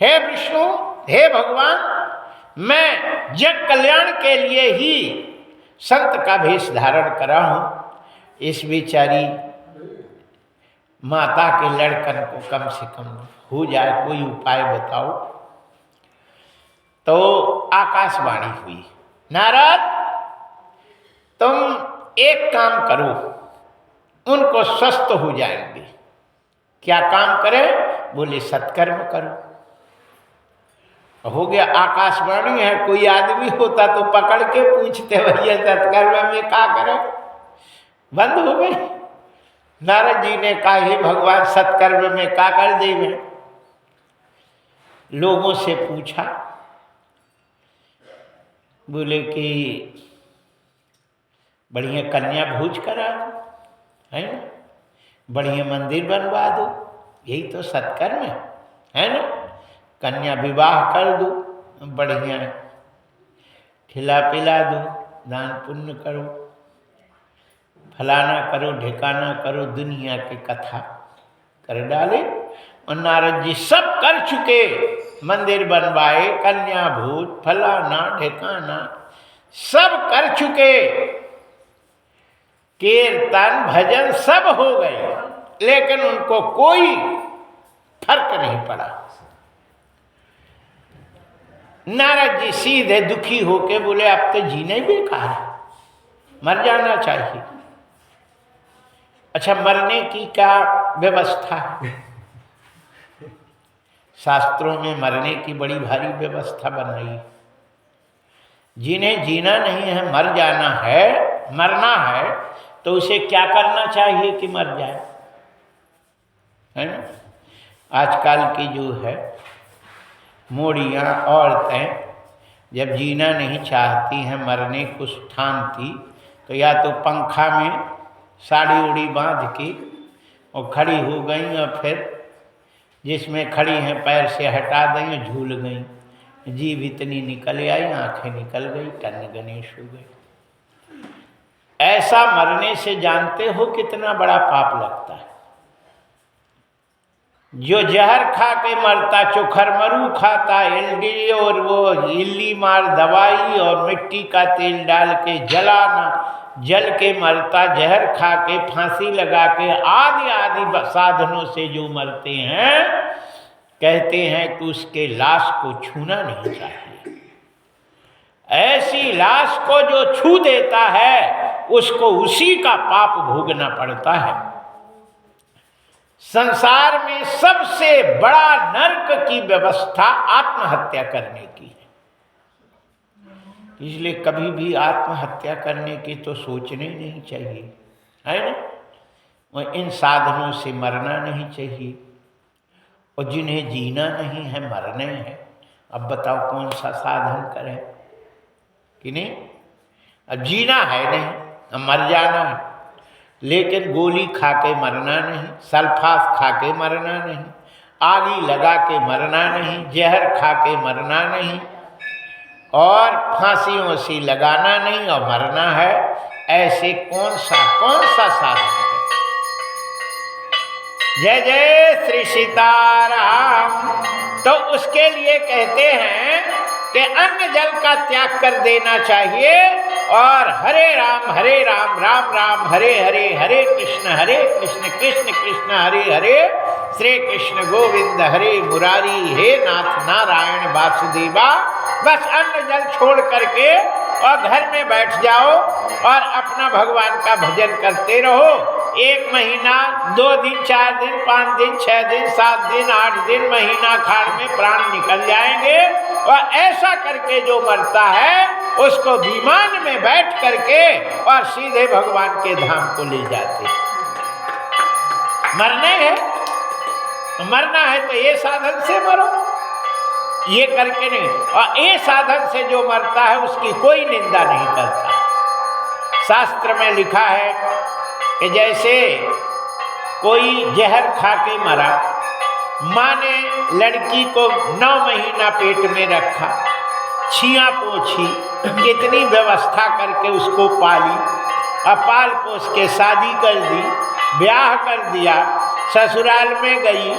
हे विष्णु, हे भगवान, मैं जग कल्याण के लिए ही संत का भेष धारण करा हूं। इस बेचारी माता के लड़कन को कम से कम हो जाए, कोई उपाय बताओ। तो आकाशवाणी हुई, नारद तुम एक काम करो, उनको स्वस्थ हो जाएंगे। क्या काम करें? बोले सत्कर्म करो। हो गया, आकाशवाणी है, कोई आदमी होता तो पकड़ के पूछते भैया सत्कर्म में क्या करें, बंद हो गई। नारद जी ने कहा हे भगवान, सत्कर्म में क्या कर देंगे? लोगों से पूछा, बोले कि बढ़िया कन्या भोज करा दो, है ना, बढ़िया मंदिर बनवा दो, यही तो सत्कर्म है ना। कन्या विवाह कर दो, बढ़िया खिला पिला दो, दान पुण्य करो, फलाना करो, ढिकाना करो, दुनिया की कथा कर डाले। और नारद जी सब कर चुके, मंदिर बनवाए, कन्या भोज, फलाना ढिकाना सब कर चुके, कीर्तन भजन सब हो गए, लेकिन उनको कोई फर्क नहीं पड़ा। नारद जी सीधे दुखी होके बोले अब तो जीने बेकार है, मर जाना चाहिए। अच्छा, मरने की क्या व्यवस्था है? शास्त्रों में मरने की बड़ी भारी व्यवस्था बनाई। जिन्हें जीना नहीं है, मर जाना है, मरना है, तो उसे क्या करना चाहिए कि मर जाए, है ना। आजकल की जो है मोड़ियाँ औरतें जब जीना नहीं चाहती हैं, मरने को ठानती, तो या तो पंखा में साड़ी उड़ी बांध के और खड़ी हो गई, और फिर जिसमें खड़ी हैं पैर से हटा दें, झूल गई, जीभ इतनी निकल आई, आंखें निकल गई, टन गणेश हो गए। ऐसा मरने से जानते हो कितना बड़ा पाप लगता है। जो जहर खा के मरता, चोखर मरू खाता, एलडी और वो इल्ली मार दवाई और मिट्टी का तेल डाल के जलाना, जल के मरता, जहर खा के, फांसी लगा के, आदि आदि साधनों से जो मरते हैं, कहते हैं कि उसके लाश को छूना नहीं चाहिए। ऐसी लाश को जो छू देता है उसको उसी का पाप भोगना पड़ता है। संसार में सबसे बड़ा नरक की व्यवस्था आत्महत्या करने की है। इसलिए कभी भी आत्महत्या करने की तो सोचना ही नहीं चाहिए, है ना। और इन साधनों से मरना नहीं चाहिए, और जिन्हें जीना नहीं है मरने हैं। अब बताओ कौन सा साधन करें कि नहीं। अब जीना है नहीं, अब मर जाना है, लेकिन गोली खा के मरना नहीं, सल्फास खा के मरना नहीं, आगी लगा के मरना नहीं, जहर खा के मरना नहीं, और फांसियों से लगाना नहीं और मरना है। ऐसे कौन सा साधन है। जय जय श्री सीताराम। तो उसके लिए कहते हैं कि अन्न जल का त्याग कर देना चाहिए और हरे राम राम राम हरे हरे, हरे कृष्ण कृष्ण कृष्ण हरे हरे, श्री कृष्ण गोविंद हरे मुरारी, हे नाथ नारायण वासुदेवा। बस अन्न जल छोड़ करके और घर में बैठ जाओ और अपना भगवान का भजन करते रहो। 1 महीना, 2 दिन, 4 दिन, 5 दिन, 6 दिन, 7 दिन, 8 दिन, महीना खाड़ में प्राण निकल जाएंगे। और ऐसा करके जो मरता है उसको विमान में बैठ करके और सीधे भगवान के धाम को ले जाते। मरना है तो ये साधन से मरो, ये करके नहीं। और ये साधन से जो मरता है उसकी कोई निंदा नहीं करता। शास्त्र में लिखा है कि जैसे कोई जहर खा के मरा, माँ ने लड़की को 9 महीना पेट में रखा, छिया पोछी, कितनी व्यवस्था करके उसको पाली और पाल पोस के शादी कर दी, ब्याह कर दिया, ससुराल में गई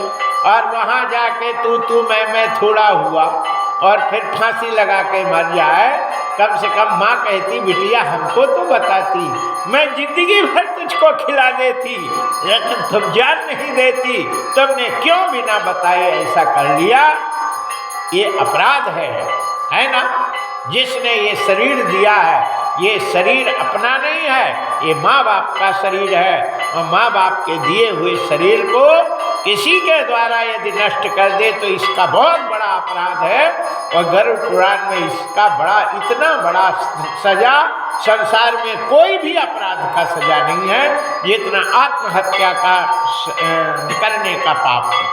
और वहाँ जाके तू मैं थोड़ा हुआ और फिर फांसी लगा के मर जाए। कम से कम माँ कहती बिटिया हमको तो बताती, मैं जिंदगी भर तुझको खिला देती, लेकिन तुम जान नहीं देती, तुमने क्यों बिना बताए ऐसा कर लिया। ये अपराध है ना। जिसने ये शरीर दिया है, ये शरीर अपना नहीं है, ये माँ बाप का शरीर है। और माँ बाप के दिए हुए शरीर को किसी के द्वारा यदि नष्ट कर दे तो इसका बहुत बड़ा अपराध है। और गरुड़ पुराण में इसका इतना बड़ा सजा संसार में कोई भी अपराध का सजा नहीं है जितना आत्महत्या का करने का पाप है।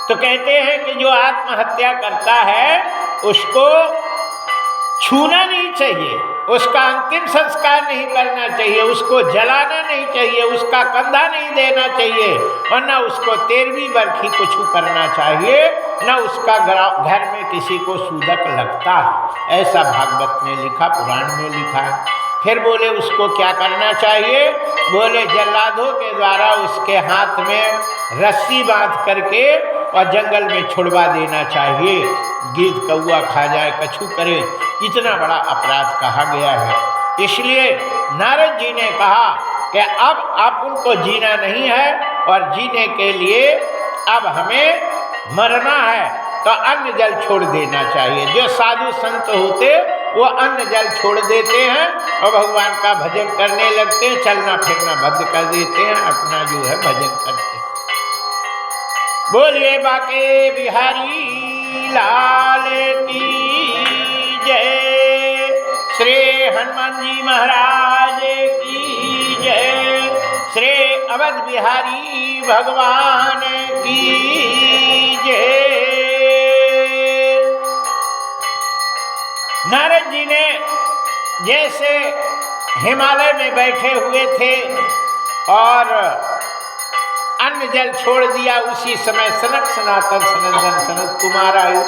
तो कहते हैं कि जो आत्महत्या करता है उसको छूना नहीं चाहिए, उसका अंतिम संस्कार नहीं करना चाहिए, उसको जलाना नहीं चाहिए, उसका कंधा नहीं देना चाहिए, और न उसको 13वीं बरखी कुछ करना चाहिए, न उसका घर में किसी को सूदक लगता है। ऐसा भागवत में लिखा, पुराण में लिखा है। फिर बोले उसको क्या करना चाहिए। बोले जल्लादों के द्वारा उसके हाथ में रस्सी बांध करके और जंगल में छुड़वा देना चाहिए। गिद्ध कौआ खा जाए, कछू करे, इतना बड़ा अपराध कहा गया है। इसलिए नारद जी ने कहा कि अब आप उनको जीना नहीं है और जीने के लिए अब हमें मरना है, तो अन्न जल छोड़ देना चाहिए। जो साधु संत होते वो अन्न जल छोड़ देते हैं और भगवान का भजन करने लगते हैं, चलना फिरना बंद कर देते हैं, अपना जो है भजन करते हैं। बोलिए बाके बिहारी लाल की जय, श्री हनुमान जी महाराज की जय, श्री अवध बिहारी भगवान की जय। नारद जी ने जैसे हिमालय में बैठे हुए थे और अन्न जल छोड़ दिया, उसी समय सनक सनातन सनंदन सनत कुमार आयु।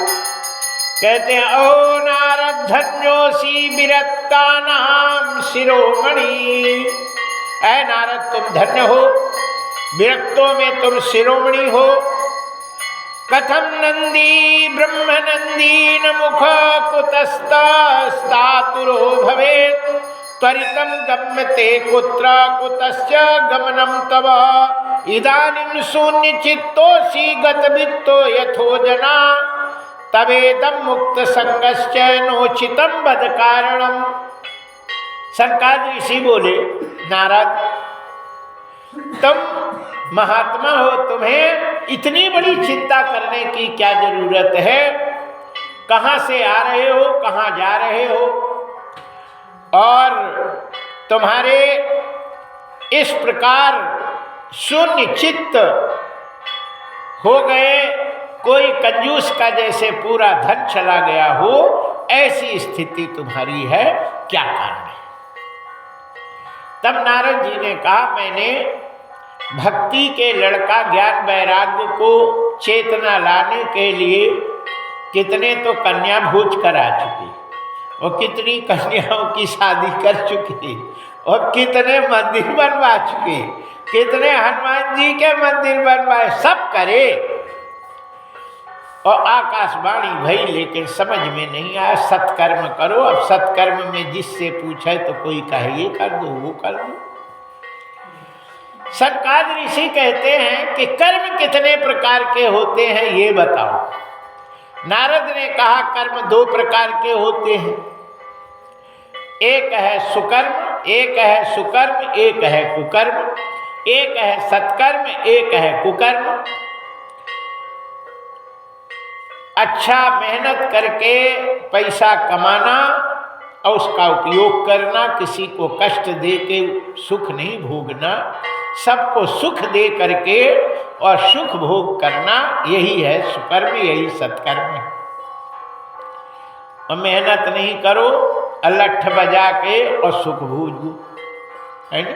कहते हैं ओ नारद धन्योसी विरक्ता नाम शिरोमणि। ऐ नारद तुम धन्य हो, विरक्तों में तुम शिरोमणि हो। कथम नंदी ब्रह्मनंदीन मुख कुतस्तातुरो भवेत्। त्वरितं गम्यते कुत्र कुतस्य गमनं तव इदानीं शून्यचित्तोऽसि गतवित्तो यथो जना तवेदं मुक्तसंगश्च नोचितं वद कारणम्। सनकादिक ऋषि बोले, नारद तुम महात्मा हो, तुम्हें इतनी बड़ी चिंता करने की क्या जरूरत है? कहाँ से आ रहे हो, कहाँ जा रहे हो? और तुम्हारे इस प्रकार शून्य चित्त हो गए, कोई कंजूस का जैसे पूरा धन चला गया हो, ऐसी स्थिति तुम्हारी है, क्या कारण है? तब नारद जी ने कहा, मैंने भक्ति के लड़का ज्ञान वैराग्य को चेतना लाने के लिए कितने तो कन्या भोज करा चुकी, और कितनी कन्याओं की शादी कर चुकी, और कितने मंदिर बनवा चुके, कितने हनुमान जी के मंदिर बनवाए, सब करे और आकाशवाणी भई, लेकिन समझ में नहीं आया। सत्कर्म करो। अब सत्कर्म में जिससे पूछे तो कोई कहे ये कर दो, वो कर दो। सनकादिक ऋषि कहते हैं कि कर्म कितने प्रकार के होते हैं ये बताओ। नारद ने कहा कर्म दो प्रकार के होते हैं, एक है सुकर्म, एक है सुकर्म, एक है कुकर्म, एक है सत्कर्म, एक है कुकर्म। अच्छा मेहनत करके पैसा कमाना और उसका उपयोग करना, किसी को कष्ट दे के सुख नहीं भोगना, सबको सुख दे करके और सुख भोग करना, यही है सुकर्म, यही सत्कर्म है। और मेहनत नहीं करो, लठ बजा के और सुख भोगो, है ना?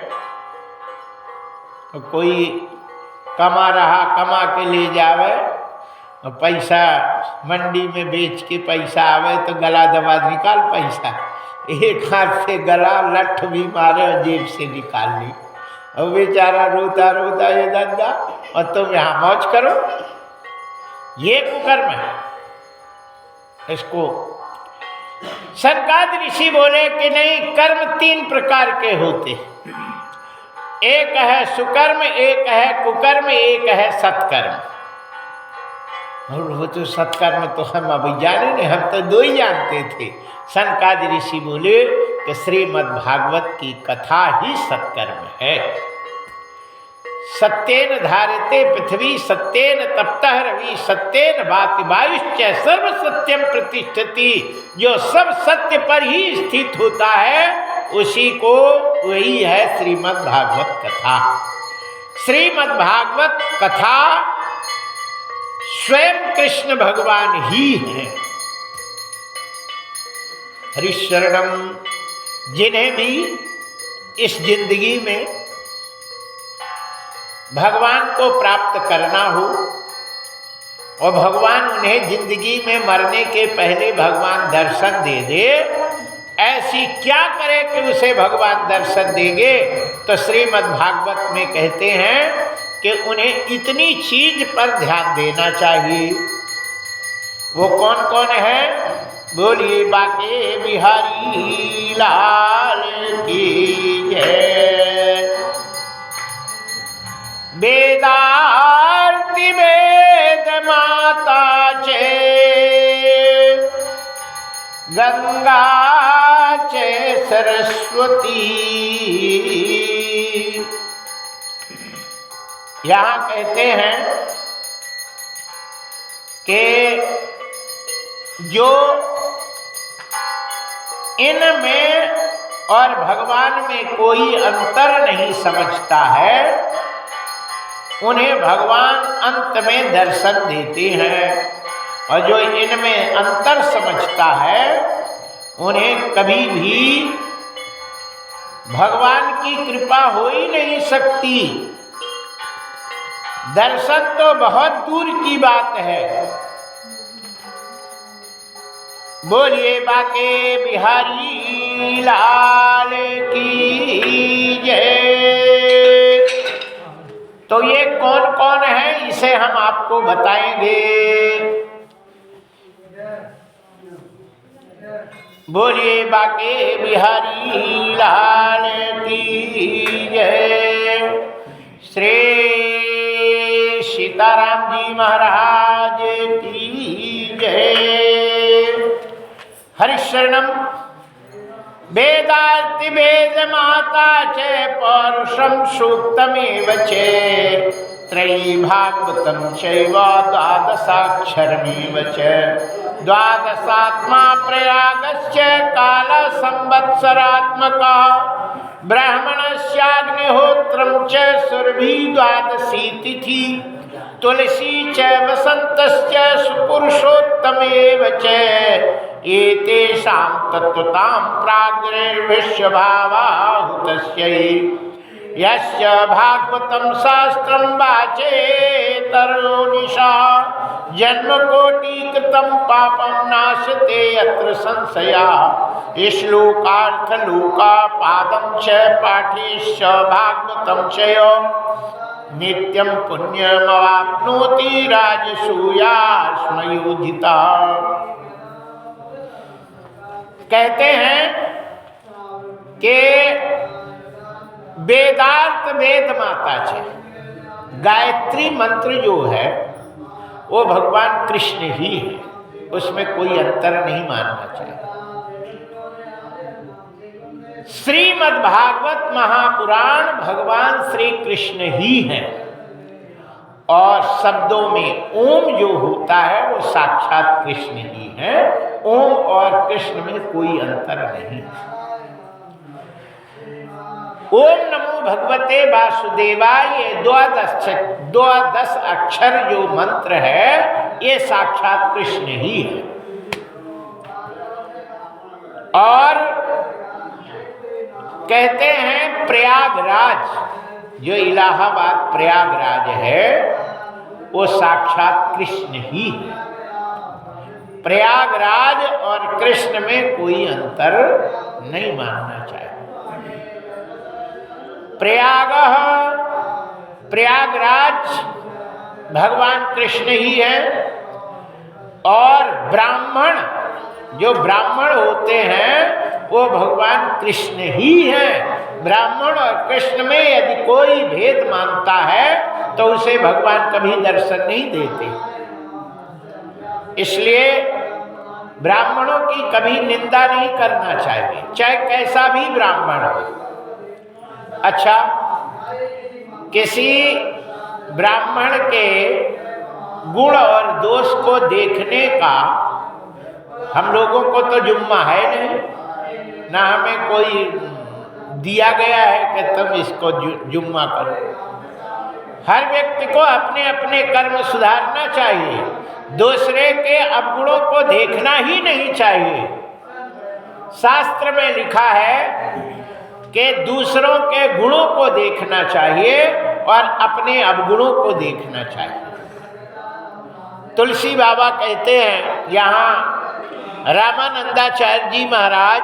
कोई कमा रहा, कमा के ले जावे, और पैसा मंडी में बेच के पैसा आवे तो गला दबा निकाल पैसा, एक हाथ से गला लठ भी मारे और जेब से निकाल ली, और बेचारा रोता रोता ये धंधा, और तुम यहाँ मौज करो, ये कुकर्म है। इसको सनकादिक ऋषि बोले कि नहीं, कर्म तीन प्रकार के होते, एक है सुकर्म, एक है कुकर्म, एक है सत्कर्म। और वो तो सत्कर्म तो हम अभी जाने नहीं, हम तो दो ही जानते थे। सनकादिक ऋषि बोले कि श्रीमद् भागवत की कथा ही सत्कर्म है। सत्येन धारते पृथ्वी, सत्येन तप्तः रवि, सत्येन भाति वायुश्च सर्व सत्यम प्रतिष्ठति। जो सब सत्य पर ही स्थित होता है, उसी को, वही है श्रीमद् भागवत कथा। श्रीमद् भागवत कथा स्वयं कृष्ण भगवान ही हैं। हरिशरणम, जिन्हें भी इस जिंदगी में भगवान को प्राप्त करना हो, और भगवान उन्हें जिंदगी में मरने के पहले भगवान दर्शन दे दे, ऐसी क्या करे कि उसे भगवान दर्शन देंगे? तो श्रीमद् भागवत में कहते हैं कि उन्हें इतनी चीज पर ध्यान देना चाहिए। वो कौन कौन है? बोलिए बाके बिहारी लाल की जय। वेदार्ति वेद माता चे, गंगा चे सरस्वती। यहाँ कहते हैं कि जो इनमें और भगवान में कोई अंतर नहीं समझता है, उन्हें भगवान अंत में दर्शन देते हैं, और जो इनमें अंतर समझता है, उन्हें कभी भी भगवान की कृपा हो ही नहीं सकती। दर्शन तो बहुत दूर की बात है। बोलिए बाके बिहारी लाल की जय। तो ये कौन कौन है, इसे हम आपको बताएंगे। बोलिए बाके बिहारी लाल की जय। श्री सीताराम जी महाराज की जय। हरिशरणम वेदार्ति वेद माता च पौरुषम सूक्तमेव च त्रयी भागवतम चैव द्वादशाक्षरमेव च द्वादशात्मा प्रयागस्य काल संवत्सरात्मका ब्राह्मणस्याग्निहोत्रं च सुरभि द्वादशी तिथि तुलसी च वसन्तस्य सुपुरुषोत्तमेव च एतेषां तत्त्वतां प्राग्निर्विश्वभावाहुतस्यै यस्य भागवतं शास्त्रं वाचेतरोनिशा जन्मकोटिकृतं पापं नाशते यत्र संशयः। श्लोकार्थलोकापादं च पाठेश्च भागवतं च यो नित्यं पुण्यमवाप्नोति राजसूयास्मयोजिता। कहते हैं कि वेदार्थ वेद माता है, गायत्री मंत्र जो है वो भगवान कृष्ण ही है, उसमें कोई अंतर नहीं मानना चाहिए। श्रीमद् भागवत महापुराण भगवान श्री कृष्ण ही है और शब्दों में ओम जो होता है वो साक्षात कृष्ण ही है। ओम और कृष्ण में कोई अंतर नहीं। ओम नमो भगवते वासुदेवाय ये द्वादश अक्षर जो मंत्र है ये साक्षात कृष्ण ही है। और कहते हैं प्रयागराज जो इलाहाबाद प्रयागराज है वो साक्षात कृष्ण ही है। प्रयागराज और कृष्ण में कोई अंतर नहीं मानना चाहिए। प्रयागराज भगवान कृष्ण ही है और ब्राह्मण जो ब्राह्मण होते हैं वो भगवान कृष्ण ही है। ब्राह्मण और कृष्ण में यदि कोई भेद मानता है तो उसे भगवान कभी दर्शन नहीं देते। इसलिए ब्राह्मणों की कभी निंदा नहीं करना चाहिए, चाहे कैसा भी ब्राह्मण हो। अच्छा, किसी ब्राह्मण के गुण और दोष को देखने का हम लोगों को तो जुम्मा है नहीं, ना हमें कोई दिया गया है कि तुम इसको जुम्मा करो। हर व्यक्ति को अपने अपने कर्म सुधारना चाहिए, दूसरे के अवगुणों को देखना ही नहीं चाहिए। शास्त्र में लिखा है कि दूसरों के गुणों को देखना चाहिए और अपने अवगुणों को देखना चाहिए। तुलसी बाबा कहते हैं, यहाँ रामानंदाचार्य जी महाराज